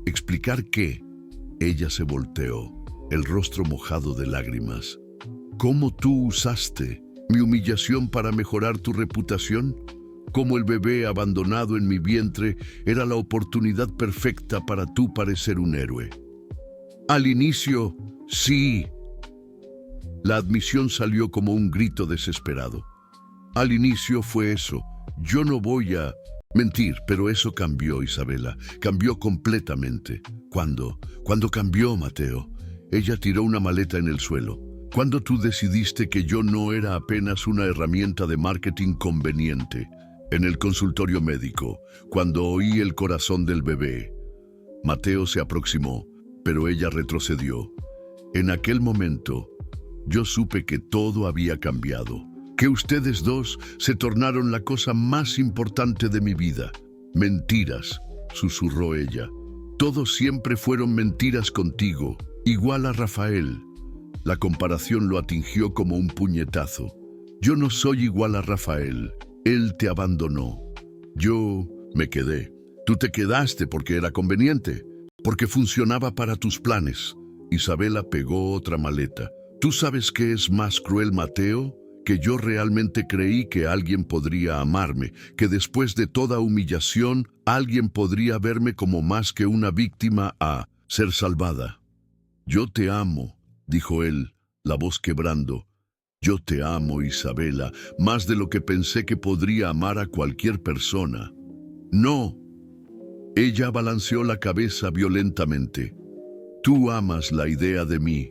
¿Explicar qué? Ella se volteó, el rostro mojado de lágrimas. ¿Cómo tú usaste mi humillación para mejorar tu reputación? Cómo el bebé abandonado en mi vientre era la oportunidad perfecta para tú parecer un héroe. Al inicio, sí. La admisión salió como un grito desesperado. Al inicio fue eso. Yo no voy a mentir, pero eso cambió, Isabela. Cambió completamente. ¿Cuándo? ¿Cuándo cambió, Mateo? Ella tiró una maleta en el suelo. cuando tú decidiste que yo no era apenas una herramienta de marketing conveniente. En el consultorio médico, cuando oí el corazón del bebé. Mateo se aproximó, pero ella retrocedió. En aquel momento, yo supe que todo había cambiado, que ustedes dos se tornaron la cosa más importante de mi vida. Mentiras, susurró ella. Todos siempre fueron mentiras contigo, igual a Rafael. La comparación lo atingió como un puñetazo. Yo no soy igual a Rafael. Él te abandonó. Yo me quedé. Tú te quedaste porque era conveniente, porque funcionaba para tus planes. Isabela pegó otra maleta. ¿Tú sabes qué es más cruel, Mateo? Que yo realmente creí que alguien podría amarme, que después de toda humillación, alguien podría verme como más que una víctima a ser salvada. Yo te amo, dijo él, la voz quebrando. Yo te amo, Isabela, más de lo que pensé que podría amar a cualquier persona. No. Ella balanceó la cabeza violentamente. Tú amas la idea de mí,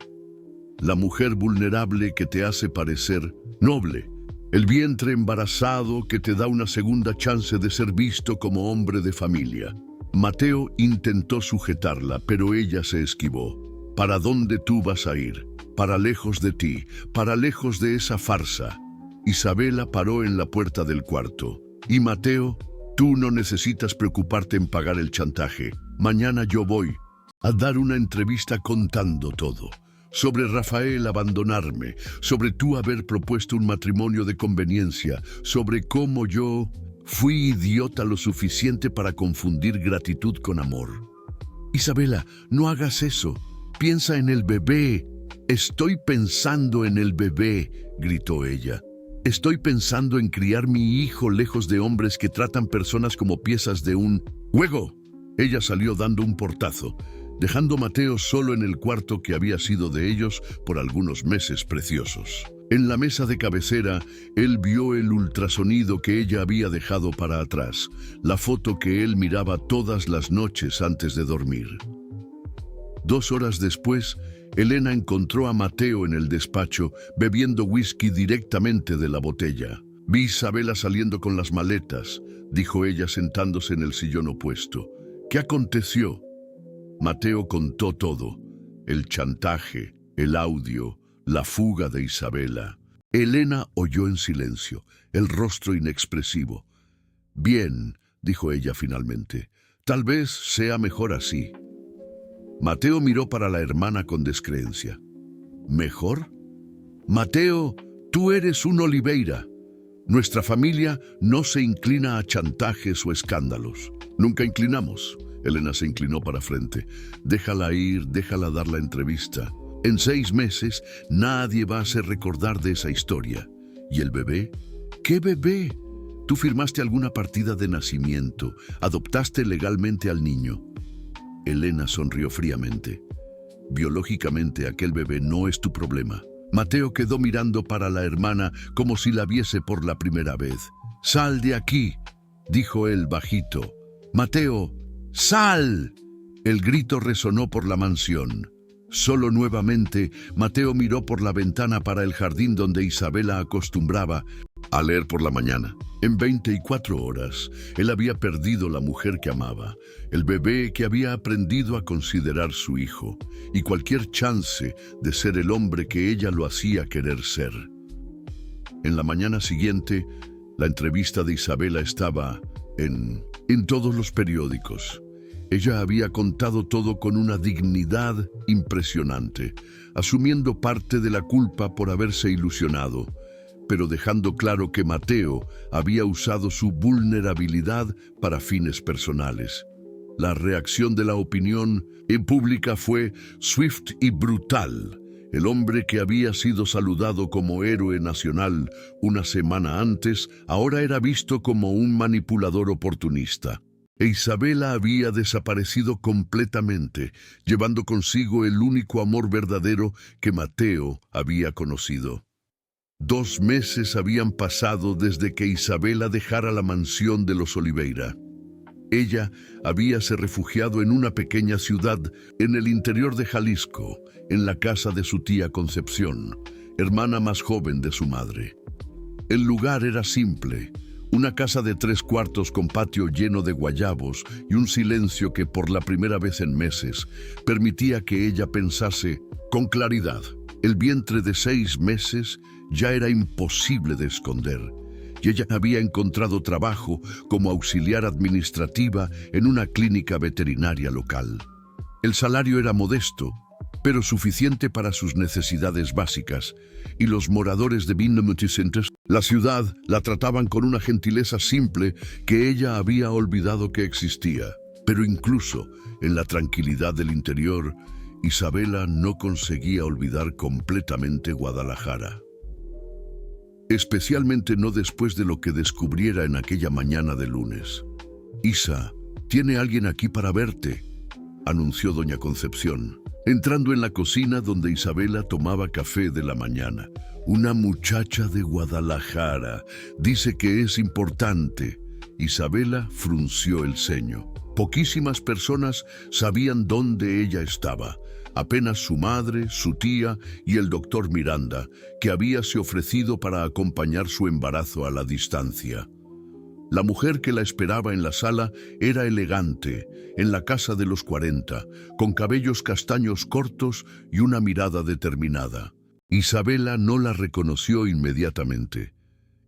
la mujer vulnerable que te hace parecer noble, el vientre embarazado que te da una segunda chance de ser visto como hombre de familia. Mateo intentó sujetarla, pero ella se esquivó. ¿Para dónde tú vas a ir? Para lejos de ti, para lejos de esa farsa. Isabela paró en la puerta del cuarto. Y Mateo, tú no necesitas preocuparte en pagar el chantaje. Mañana yo voy a dar una entrevista contando todo. Sobre Rafael abandonarme, sobre tú haber propuesto un matrimonio de conveniencia, sobre cómo yo fui idiota lo suficiente para confundir gratitud con amor. Isabela, no hagas eso. Piensa en el bebé. Estoy pensando en el bebé, gritó ella. Estoy pensando en criar mi hijo lejos de hombres que tratan personas como piezas de un juego. Ella salió dando un portazo, dejando a Mateo solo en el cuarto que había sido de ellos por algunos meses preciosos. En la mesa de cabecera, él vio el ultrasonido que ella había dejado para atrás, la foto que él miraba todas las noches antes de dormir. 2 horas después, Elena encontró a Mateo en el despacho, bebiendo whisky directamente de la botella. Vi a Isabela saliendo con las maletas, dijo ella sentándose en el sillón opuesto. ¿Qué aconteció? Mateo contó todo, el chantaje, el audio, la fuga de Isabela. Elena oyó en silencio, el rostro inexpresivo. Bien, dijo ella finalmente, tal vez sea mejor así. Mateo miró para la hermana con descreencia. ¿Mejor? Mateo, tú eres un Oliveira. Nuestra familia no se inclina a chantajes o escándalos. Nunca inclinamos. Elena se inclinó para frente. Déjala ir, déjala dar la entrevista. En 6 meses nadie va a hacer recordar de esa historia. ¿Y el bebé? ¿Qué bebé? Tú firmaste alguna partida de nacimiento, adoptaste legalmente al niño. Elena sonrió fríamente. Biológicamente aquel bebé no es tu problema. Mateo quedó mirando para la hermana como si la viese por la primera vez. «Sal de aquí», dijo él bajito. «Mateo, ¡sal!». El grito resonó por la mansión. Solo nuevamente, Mateo miró por la ventana para el jardín donde Isabela acostumbraba a leer por la mañana. En 24 horas, él había perdido la mujer que amaba, el bebé que había aprendido a considerar su hijo, y cualquier chance de ser el hombre que ella lo hacía querer ser. En la mañana siguiente, la entrevista de Isabela estaba en todos los periódicos. Ella había contado todo con una dignidad impresionante, asumiendo parte de la culpa por haberse ilusionado, pero dejando claro que Mateo había usado su vulnerabilidad para fines personales. La reacción de la opinión en pública fue swift y brutal. El hombre que había sido saludado como héroe nacional una semana antes, ahora era visto como un manipulador oportunista. E Isabela había desaparecido completamente, llevando consigo el único amor verdadero que Mateo había conocido. 2 meses habían pasado desde que Isabela dejara la mansión de los Oliveira. Ella habíase refugiado en una pequeña ciudad en el interior de Jalisco, en la casa de su tía Concepción, hermana más joven de su madre. El lugar era simple, una casa de 3 cuartos con patio lleno de guayabos y un silencio que por la primera vez en meses permitía que ella pensase con claridad. El vientre de 6 meses ya era imposible de esconder, y ella había encontrado trabajo como auxiliar administrativa en una clínica veterinaria local. El salario era modesto, pero suficiente para sus necesidades básicas, y los moradores de Vinnomuticentres, la ciudad, la trataban con una gentileza simple que ella había olvidado que existía. Pero incluso en la tranquilidad del interior, Isabela no conseguía olvidar completamente Guadalajara. Especialmente no después de lo que descubriera en aquella mañana de lunes. «Isa, tiene alguien aquí para verte», anunció doña Concepción, entrando en la cocina donde Isabela tomaba café de la mañana. «Una muchacha de Guadalajara. Dice que es importante». Isabela frunció el ceño. Poquísimas personas sabían dónde ella estaba. Apenas su madre, su tía y el doctor Miranda, que habíase ofrecido para acompañar su embarazo a la distancia. La mujer que la esperaba en la sala era elegante, en la casa de los 40, con cabellos castaños cortos y una mirada determinada. Isabela no la reconoció inmediatamente.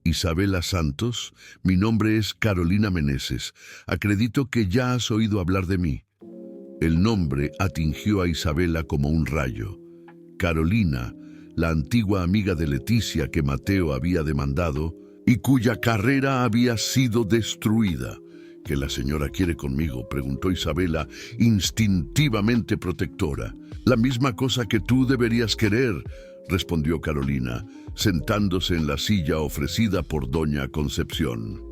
«Isabela Santos, mi nombre es Carolina Meneses. Acredito que ya has oído hablar de mí». El nombre atingió a Isabela como un rayo. Carolina, la antigua amiga de Leticia que Mateo había demandado y cuya carrera había sido destruida. «¿Qué la señora quiere conmigo?», preguntó Isabela, instintivamente protectora. «La misma cosa que tú deberías querer», respondió Carolina, sentándose en la silla ofrecida por doña Concepción.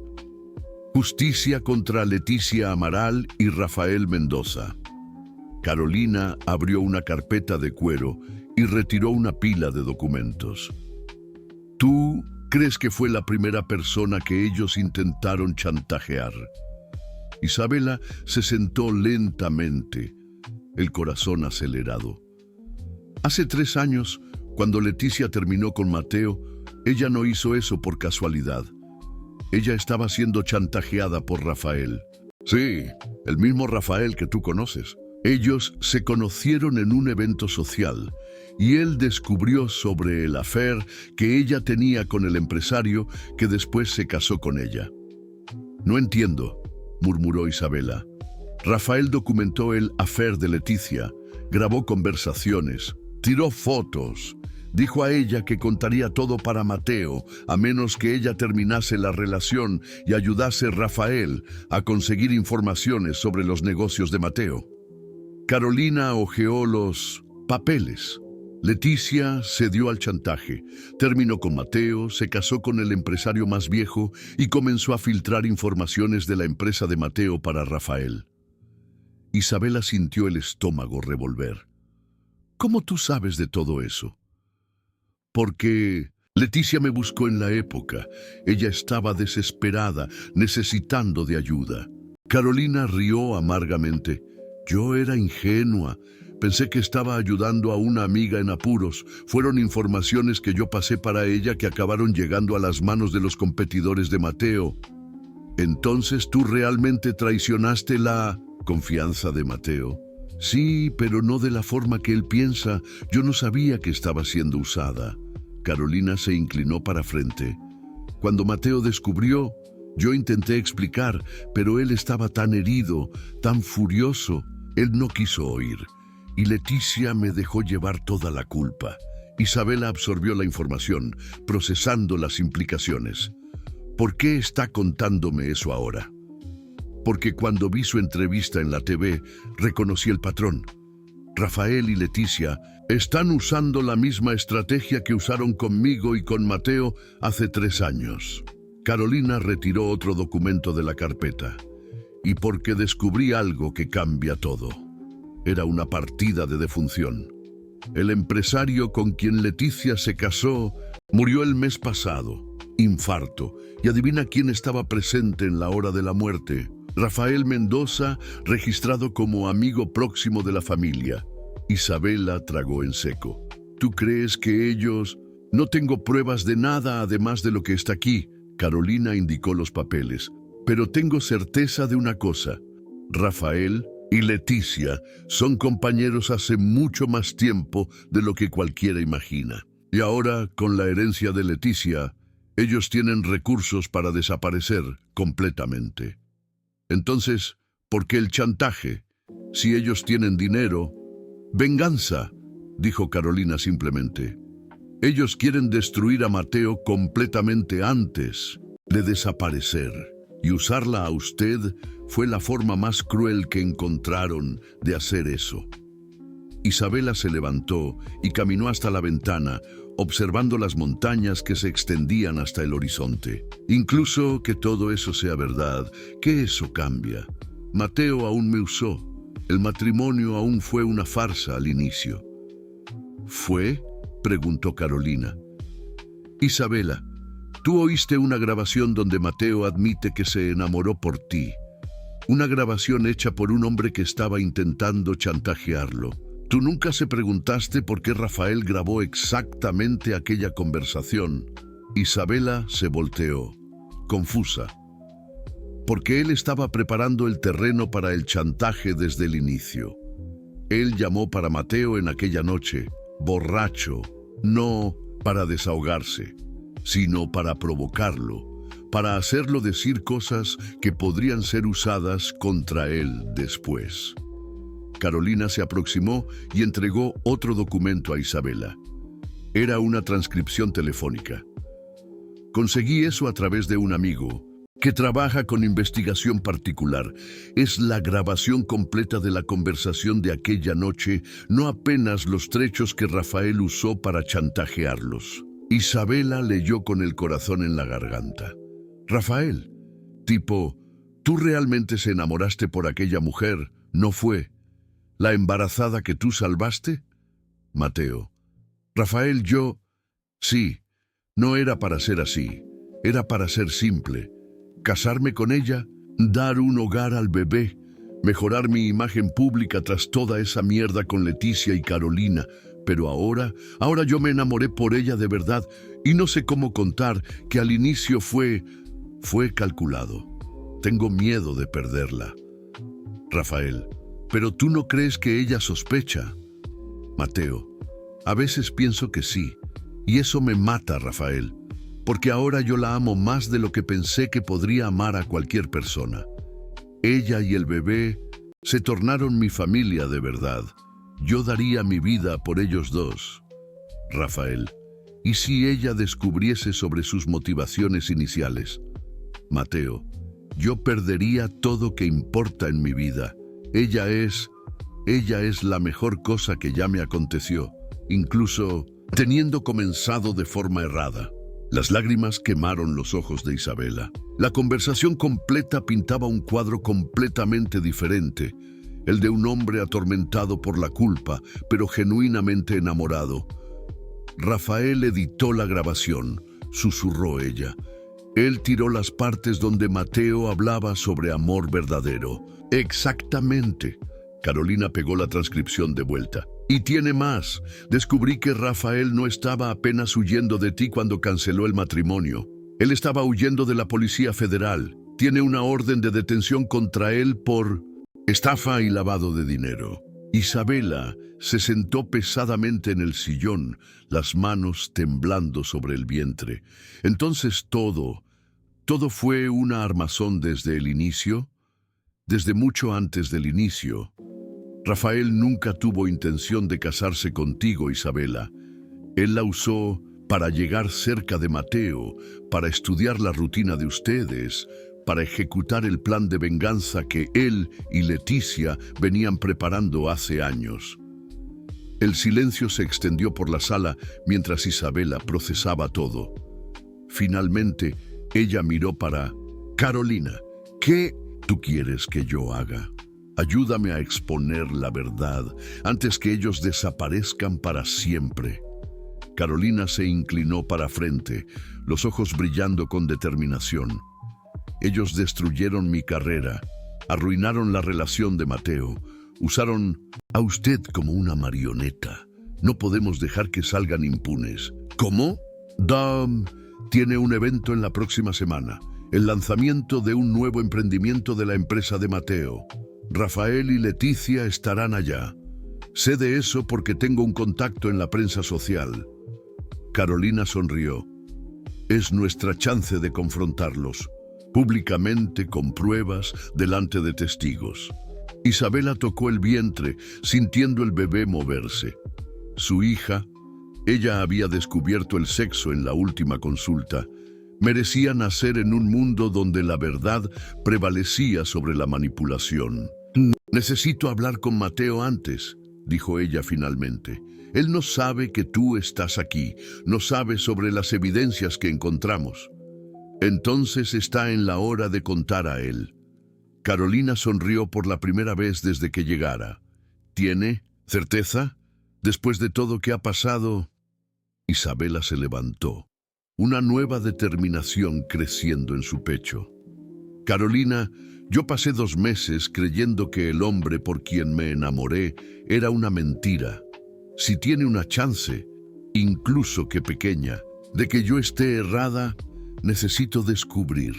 Justicia contra Leticia Amaral y Rafael Mendoza. Carolina abrió una carpeta de cuero y retiró una pila de documentos. «¿Tú crees que fue la primera persona que ellos intentaron chantajear?» Isabela se sentó lentamente, el corazón acelerado. Hace 3 años, cuando Leticia terminó con Mateo, ella no hizo eso por casualidad. Ella estaba siendo chantajeada por Rafael. Sí, el mismo Rafael que tú conoces. Ellos se conocieron en un evento social y él descubrió sobre el affair que ella tenía con el empresario que después se casó con ella. «No entiendo», murmuró Isabela. «Rafael documentó el affair de Leticia, grabó conversaciones, tiró fotos, dijo a ella que contaría todo para Mateo, a menos que ella terminase la relación y ayudase a Rafael a conseguir informaciones sobre los negocios de Mateo». Carolina hojeó los papeles. Leticia cedió al chantaje, terminó con Mateo, se casó con el empresario más viejo y comenzó a filtrar informaciones de la empresa de Mateo para Rafael. Isabela sintió el estómago revolver. «¿Cómo tú sabes de todo eso?» «Porque Leticia me buscó en la época. Ella estaba desesperada, necesitando de ayuda». Carolina rió amargamente. «Yo era ingenua. Pensé que estaba ayudando a una amiga en apuros. Fueron informaciones que yo pasé para ella que acabaron llegando a las manos de los competidores de Mateo». «Entonces tú realmente traicionaste la confianza de Mateo». «Sí, pero no de la forma que él piensa. Yo no sabía que estaba siendo usada». Carolina se inclinó para frente. «Cuando Mateo descubrió, yo intenté explicar, pero él estaba tan herido, tan furioso. Él no quiso oír, y Leticia me dejó llevar toda la culpa». Isabela absorbió la información, procesando las implicaciones. «¿Por qué está contándome eso ahora?» «Porque cuando vi su entrevista en la TV, reconocí el patrón. Rafael y Leticia están usando la misma estrategia que usaron conmigo y con Mateo hace 3 años». Carolina retiró otro documento de la carpeta. «Y porque descubrí algo que cambia todo». Era una partida de defunción. El empresario con quien Leticia se casó murió el mes pasado, infarto, y adivina quién estaba presente en la hora de la muerte. Rafael Mendoza, registrado como amigo próximo de la familia. Isabela tragó en seco. ¿Tú crees que ellos...? No tengo pruebas de nada además de lo que está aquí. Carolina indicó los papeles. Pero tengo certeza de una cosa. Rafael y Leticia son compañeros hace mucho más tiempo de lo que cualquiera imagina. Y ahora, con la herencia de Leticia, ellos tienen recursos para desaparecer completamente. Entonces, ¿por qué el chantaje? Si ellos tienen dinero... Venganza, dijo Carolina simplemente. Ellos quieren destruir a Mateo completamente antes de desaparecer. Y usarla a usted fue la forma más cruel que encontraron de hacer eso. Isabela se levantó y caminó hasta la ventana, observando las montañas que se extendían hasta el horizonte. Incluso que todo eso sea verdad, ¿qué eso cambia? Mateo aún me usó. El matrimonio aún fue una farsa al inicio. ¿Fue?, preguntó Carolina. Isabela, tú oíste una grabación donde Mateo admite que se enamoró por ti. Una grabación hecha por un hombre que estaba intentando chantajearlo. ¿Tú nunca se preguntaste por qué Rafael grabó exactamente aquella conversación? Isabela se volteó, confusa. Porque él estaba preparando el terreno para el chantaje desde el inicio. Él llamó para Mateo en aquella noche, borracho, no para desahogarse, sino para provocarlo, para hacerlo decir cosas que podrían ser usadas contra él después. Carolina se aproximó y entregó otro documento a Isabela. Era una transcripción telefónica. Conseguí eso a través de un amigo que trabaja con investigación particular. Es la grabación completa de la conversación de aquella noche, no apenas los trechos que Rafael usó para chantajearlos. Isabela leyó con el corazón en la garganta. Rafael, tipo, ¿tú realmente se enamoraste por aquella mujer? ¿No fue la embarazada que tú salvaste? Mateo, Rafael, yo... Sí, no era para ser así, era para ser simple. Casarme con ella, dar un hogar al bebé, mejorar mi imagen pública tras toda esa mierda con Leticia y Carolina. Pero ahora yo me enamoré por ella de verdad y no sé cómo contar que al inicio fue calculado. Tengo miedo de perderla. Rafael, ¿pero tú no crees que ella sospecha? Mateo, a veces pienso que sí, y eso me mata, Rafael. Porque ahora yo la amo más de lo que pensé que podría amar a cualquier persona. Ella y el bebé se tornaron mi familia de verdad. Yo daría mi vida por ellos dos. Rafael, ¿y si ella descubriese sobre sus motivaciones iniciales? Mateo, yo perdería todo que importa en mi vida. Ella es la mejor cosa que ya me aconteció, incluso teniendo comenzado de forma errada. Las lágrimas quemaron los ojos de Isabela. La conversación completa pintaba un cuadro completamente diferente, el de un hombre atormentado por la culpa, pero genuinamente enamorado. Rafael editó la grabación, susurró ella. Él tiró las partes donde Mateo hablaba sobre amor verdadero. Exactamente. Carolina pegó la transcripción de vuelta. Y tiene más. Descubrí que Rafael no estaba apenas huyendo de ti cuando canceló el matrimonio. Él estaba huyendo de la Policía Federal. Tiene una orden de detención contra él por estafa y lavado de dinero. Isabela se sentó pesadamente en el sillón, las manos temblando sobre el vientre. Entonces todo fue una armazón desde el inicio, desde mucho antes del inicio. Rafael nunca tuvo intención de casarse contigo, Isabela. Él la usó para llegar cerca de Mateo, para estudiar la rutina de ustedes, para ejecutar el plan de venganza que él y Leticia venían preparando hace años. El silencio se extendió por la sala mientras Isabela procesaba todo. Finalmente, ella miró para Carolina. ¿Qué tú quieres que yo haga? Ayúdame a exponer la verdad antes que ellos desaparezcan para siempre. Carolina se inclinó para frente, los ojos brillando con determinación. Ellos destruyeron mi carrera, Arruinaron la relación de Mateo. Usaron a usted como una marioneta. No podemos dejar que salgan impunes. ¿Cómo? Dam tiene un evento en la próxima semana. El lanzamiento de un nuevo emprendimiento de la empresa de Mateo. Rafael y Leticia estarán allá. Sé de eso porque tengo un contacto en la prensa social. Carolina sonrió. Es nuestra chance de confrontarlos, públicamente, con pruebas, delante de testigos. Isabela tocó el vientre, sintiendo el bebé moverse. Su hija, ella había descubierto el sexo en la última consulta, merecía nacer en un mundo donde la verdad prevalecía sobre la manipulación. Necesito hablar con Mateo antes, dijo ella finalmente. Él no sabe que tú estás aquí, no sabe sobre las evidencias que encontramos. Entonces está en la hora de contar a él. Carolina sonrió por la primera vez desde que llegara. ¿Tiene certeza? Después de todo que ha pasado... Isabela se levantó, una nueva determinación creciendo en su pecho. Carolina, yo pasé 2 meses creyendo que el hombre por quien me enamoré era una mentira. Si tiene una chance, incluso que pequeña, de que yo esté errada, necesito descubrir.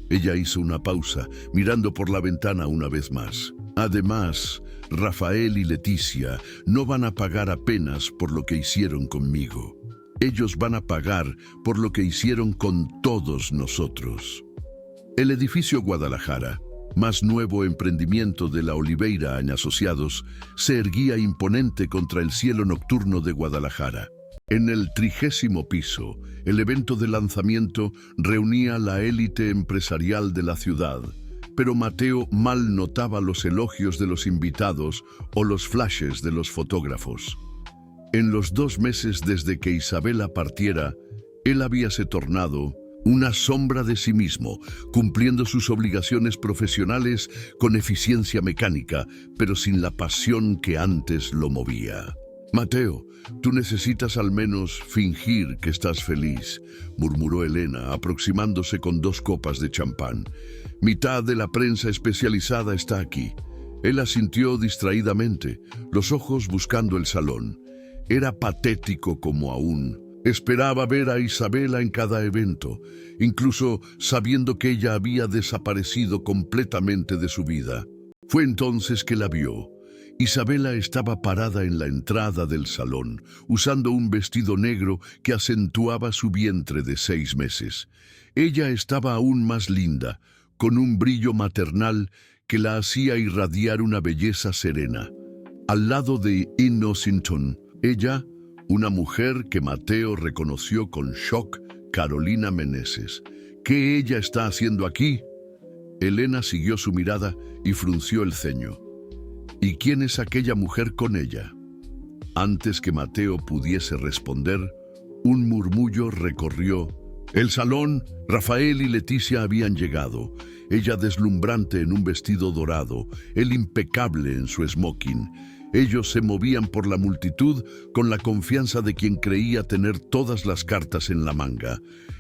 Ella hizo una pausa, mirando por la ventana una vez más. Además, Rafael y Leticia no van a pagar apenas por lo que hicieron conmigo. Ellos van a pagar por lo que hicieron con todos nosotros. El edificio Guadalajara, más nuevo emprendimiento de la Oliveira & Asociados, se erguía imponente contra el cielo nocturno de Guadalajara. En el 30º piso, el evento de lanzamiento reunía la élite empresarial de la ciudad, pero Mateo mal notaba los elogios de los invitados o los flashes de los fotógrafos. En los 2 meses desde que Isabela partiera, él habíase tornado una sombra de sí mismo, cumpliendo sus obligaciones profesionales con eficiencia mecánica, pero sin la pasión que antes lo movía. Mateo, tú necesitas al menos fingir que estás feliz, murmuró Elena, aproximándose con 2 copas de champán. Mitad de la prensa especializada está aquí. Él asintió distraídamente, los ojos buscando el salón. Era patético como aún. Esperaba ver a Isabela en cada evento, incluso sabiendo que ella había desaparecido completamente de su vida. Fue entonces que la vio. Isabela estaba parada en la entrada del salón, usando un vestido negro que acentuaba su vientre de 6 meses. Ella estaba aún más linda, con un brillo maternal que la hacía irradiar una belleza serena. Al lado de Innocentón, ella, una mujer que Mateo reconoció con shock, Carolina Meneses. ¿Qué ella está haciendo aquí? Elena siguió su mirada y frunció el ceño. ¿Y quién es aquella mujer con ella? Antes que Mateo pudiese responder, un murmullo recorrió el salón. Rafael y Leticia habían llegado, ella deslumbrante en un vestido dorado, él impecable en su smoking. Ellos se movían por la multitud con la confianza de quien creía tener todas las cartas en la manga.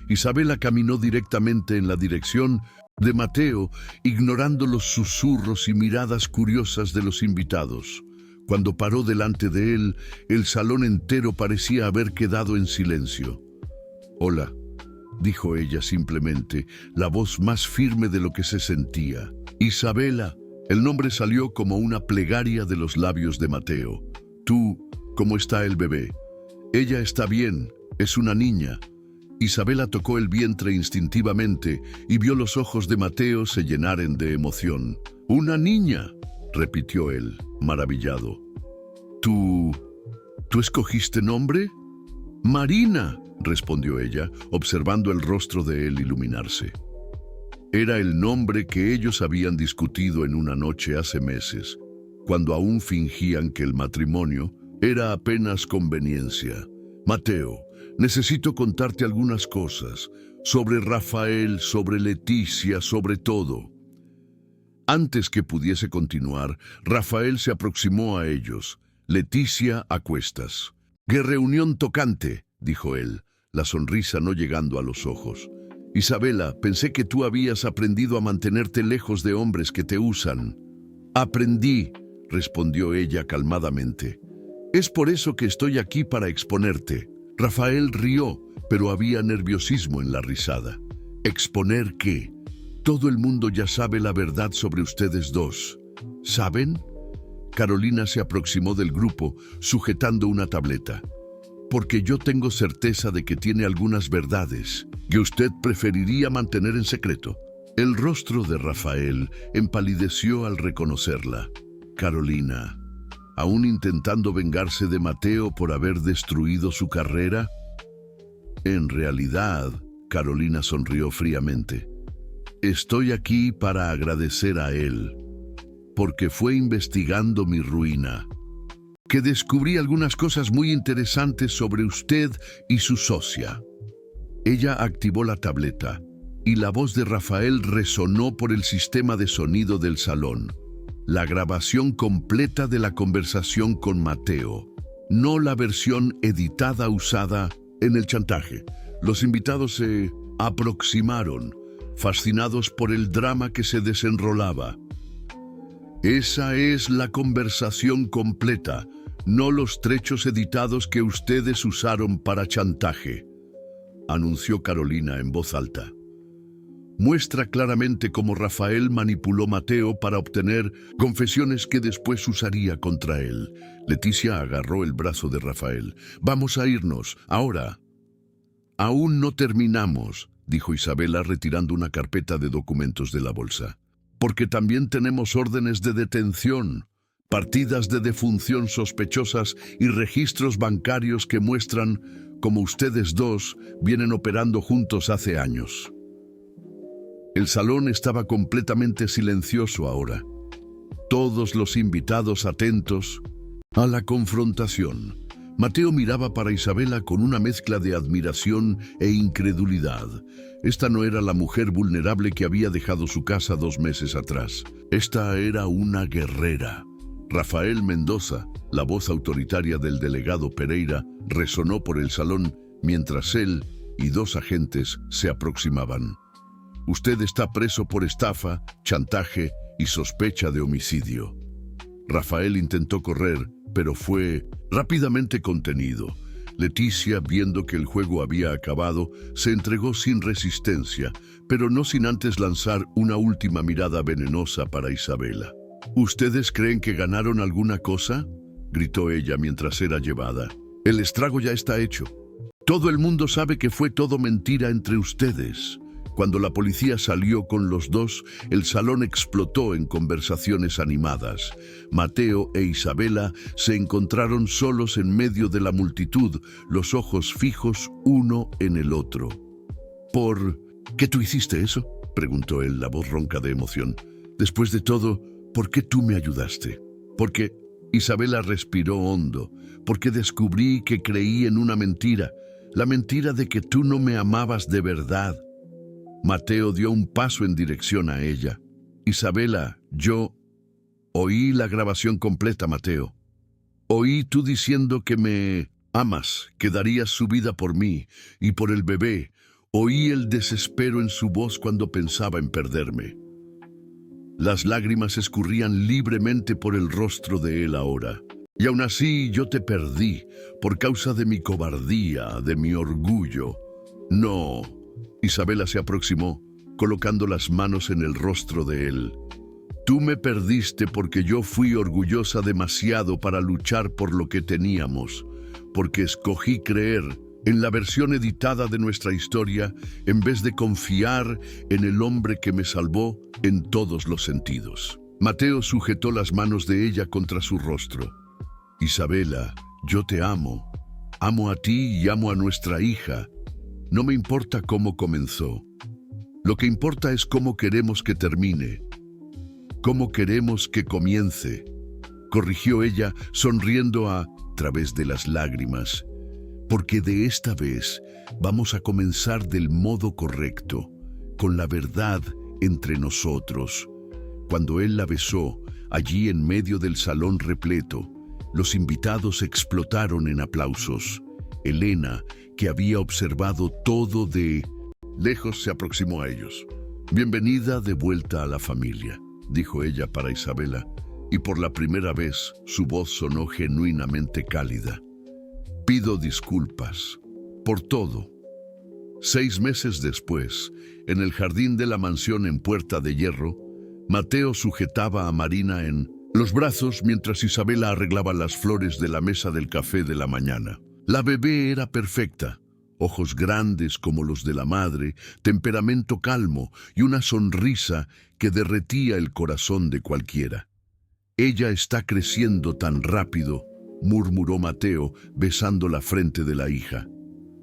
Isabela caminó directamente en la dirección de Mateo, ignorando los susurros y miradas curiosas de los invitados. Cuando paró delante de él, el salón entero parecía haber quedado en silencio. «Hola», dijo ella simplemente, la voz más firme de lo que se sentía. «Isabela». El nombre salió como una plegaria de los labios de Mateo. «Tú, ¿cómo está el bebé?» «Ella está bien, es una niña». Isabela tocó el vientre instintivamente y vio los ojos de Mateo se llenaren de emoción. «¿Una niña?», repitió él, maravillado. ¿Tú escogiste nombre?» «Marina», respondió ella, observando el rostro de él iluminarse. Era el nombre que ellos habían discutido en una noche hace meses, cuando aún fingían que el matrimonio era apenas conveniencia. «Mateo, necesito contarte algunas cosas, sobre Rafael, sobre Leticia, sobre todo». Antes que pudiese continuar, Rafael se aproximó a ellos, Leticia a cuestas. «¡Qué reunión tocante!», dijo él, la sonrisa no llegando a los ojos. Isabela, pensé que tú habías aprendido a mantenerte lejos de hombres que te usan. Aprendí, respondió ella calmadamente. Es por eso que estoy aquí para exponerte. Rafael rió, pero había nerviosismo en la risada. ¿Exponer qué? Todo el mundo ya sabe la verdad sobre ustedes dos. ¿Saben? Carolina se aproximó del grupo, sujetando una tableta. Porque yo tengo certeza de que tiene algunas verdades que usted preferiría mantener en secreto. El rostro de Rafael empalideció al reconocerla. Carolina, ¿aún intentando vengarse de Mateo por haber destruido su carrera? En realidad, Carolina sonrió fríamente. Estoy aquí para agradecer a él, porque fue investigando mi ruina, que descubrí algunas cosas muy interesantes sobre usted y su socia. Ella activó la tableta y la voz de Rafael resonó por el sistema de sonido del salón. La grabación completa de la conversación con Mateo, no la versión editada usada en el chantaje. Los invitados se aproximaron, fascinados por el drama que se desenrolaba. Esa es la conversación completa, no los trechos editados que ustedes usaron para chantaje, anunció Carolina en voz alta. Muestra claramente cómo Rafael manipuló a Mateo para obtener confesiones que después usaría contra él. Leticia agarró el brazo de Rafael. Vamos a irnos, ahora. Aún no terminamos, dijo Isabela retirando una carpeta de documentos de la bolsa. Porque también tenemos órdenes de detención, partidas de defunción sospechosas y registros bancarios que muestran cómo ustedes dos vienen operando juntos hace años. El salón estaba completamente silencioso ahora. Todos los invitados atentos a la confrontación. Mateo miraba para Isabela con una mezcla de admiración e incredulidad. Esta no era la mujer vulnerable que había dejado su casa 2 meses atrás. Esta era una guerrera. Rafael Mendoza, la voz autoritaria del delegado Pereira, resonó por el salón mientras él y 2 agentes se aproximaban. Usted está preso por estafa, chantaje y sospecha de homicidio. Rafael intentó correr, pero fue rápidamente contenido. Leticia, viendo que el juego había acabado, se entregó sin resistencia, pero no sin antes lanzar una última mirada venenosa para Isabela. ¿Ustedes creen que ganaron alguna cosa?, gritó ella mientras era llevada. El estrago ya está hecho. Todo el mundo sabe que fue todo mentira entre ustedes. Cuando la policía salió con los dos, el salón explotó en conversaciones animadas. Mateo e Isabela se encontraron solos en medio de la multitud, los ojos fijos uno en el otro. ¿Por qué tú hiciste eso?, preguntó él, la voz ronca de emoción. Después de todo, ¿por qué tú me ayudaste? Porque Isabela respiró hondo, porque descubrí que creí en una mentira, la mentira de que tú no me amabas de verdad. Mateo dio un paso en dirección a ella. Isabela, yo oí la grabación completa, Mateo. Oí tú diciendo que me amas, que darías su vida por mí y por el bebé. Oí el desespero en su voz cuando pensaba en perderme. Las lágrimas escurrían libremente por el rostro de él ahora. Y aún así yo te perdí por causa de mi cobardía, de mi orgullo. No. Isabela se aproximó, colocando las manos en el rostro de él. Tú me perdiste porque yo fui orgullosa demasiado para luchar por lo que teníamos, porque escogí creer en la versión editada de nuestra historia en vez de confiar en el hombre que me salvó en todos los sentidos. Mateo sujetó las manos de ella contra su rostro. Isabela, yo te amo. Amo a ti y amo a nuestra hija. No me importa cómo comenzó. Lo que importa es cómo queremos que termine. Cómo queremos que comience. Corrigió ella, sonriendo a través de las lágrimas. Porque de esta vez vamos a comenzar del modo correcto, con la verdad entre nosotros. Cuando él la besó, allí en medio del salón repleto, los invitados explotaron en aplausos. Elena, que había observado todo de lejos se aproximó a ellos. «Bienvenida de vuelta a la familia», dijo ella para Isabela, y por la primera vez su voz sonó genuinamente cálida. «Pido disculpas por todo». 6 meses después, en el jardín de la mansión en Puerta de Hierro, Mateo sujetaba a Marina en los brazos mientras Isabela arreglaba las flores de la mesa del café de la mañana. La bebé era perfecta. Ojos grandes como los de la madre, temperamento calmo y una sonrisa que derretía el corazón de cualquiera. «Ella está creciendo tan rápido», murmuró Mateo, besando la frente de la hija.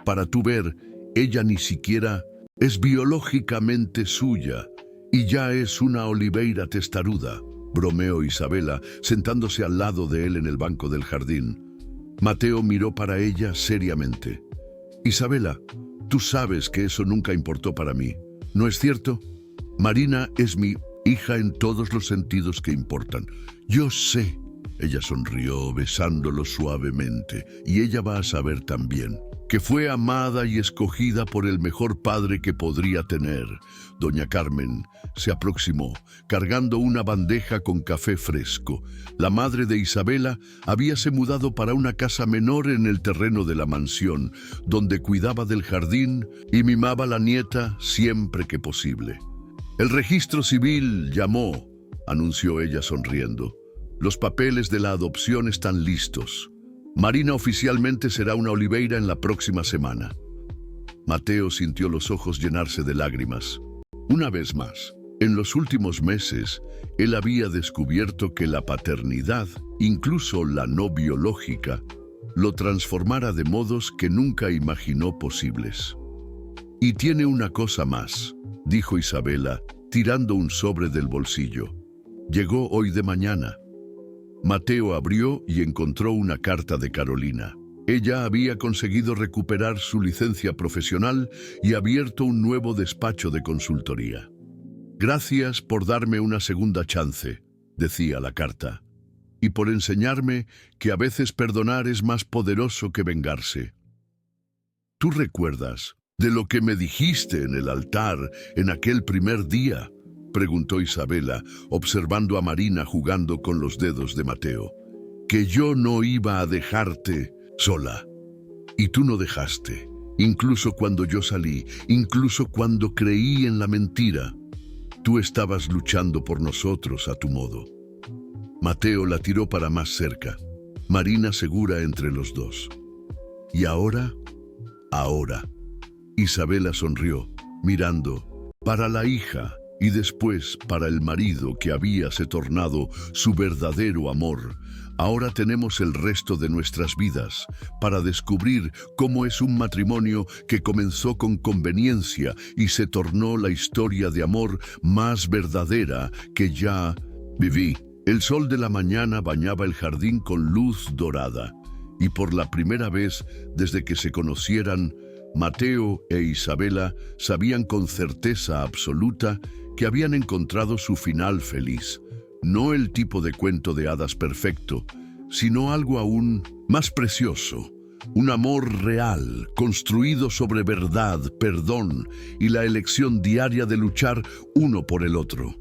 «Para tú ver, ella ni siquiera es biológicamente suya y ya es una oliveira testaruda», bromeó Isabela, sentándose al lado de él en el banco del jardín. Mateo miró para ella seriamente. «Isabela, tú sabes que eso nunca importó para mí, ¿no es cierto? Marina es mi hija en todos los sentidos que importan. Yo sé». Ella sonrió, besándolo suavemente, y ella va a saber también que fue amada y escogida por el mejor padre que podría tener. Doña Carmen se aproximó, cargando una bandeja con café fresco. La madre de Isabela habíase mudado para una casa menor en el terreno de la mansión, donde cuidaba del jardín y mimaba a la nieta siempre que posible. «El registro civil llamó», anunció ella sonriendo. «Los papeles de la adopción están listos. Marina oficialmente será una oliveira en la próxima semana». Mateo sintió los ojos llenarse de lágrimas. Una vez más, en los últimos meses, él había descubierto que la paternidad, incluso la no biológica, lo transformara de modos que nunca imaginó posibles. «Y tiene una cosa más», dijo Isabela, tirando un sobre del bolsillo. «Llegó hoy de mañana». Mateo abrió y encontró una carta de Carolina. Ella había conseguido recuperar su licencia profesional y abierto un nuevo despacho de consultoría. «Gracias por darme una segunda chance», decía la carta, «y por enseñarme que a veces perdonar es más poderoso que vengarse». «¿Tú recuerdas de lo que me dijiste en el altar en aquel primer día?», preguntó Isabela, observando a Marina jugando con los dedos de Mateo. «Que yo no iba a dejarte sola. Y tú no dejaste, incluso cuando yo salí, incluso cuando creí en la mentira. Tú estabas luchando por nosotros a tu modo». Mateo la tiró para más cerca, Marina segura entre los dos. «¿Y ahora?» «Ahora». Isabela sonrió, mirando para la hija y después para el marido que habíase tornado su verdadero amor. «Ahora tenemos el resto de nuestras vidas para descubrir cómo es un matrimonio que comenzó con conveniencia y se tornó la historia de amor más verdadera que ya viví». El sol de la mañana bañaba el jardín con luz dorada, y por la primera vez desde que se conocieran, Mateo e Isabela sabían con certeza absoluta que habían encontrado su final feliz. No el tipo de cuento de hadas perfecto, sino algo aún más precioso. Un amor real, construido sobre verdad, perdón y la elección diaria de luchar uno por el otro.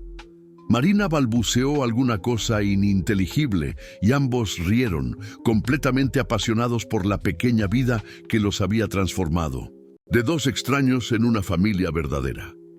Marina balbuceó alguna cosa ininteligible y ambos rieron, completamente apasionados por la pequeña vida que los había transformado. De dos extraños en una familia verdadera.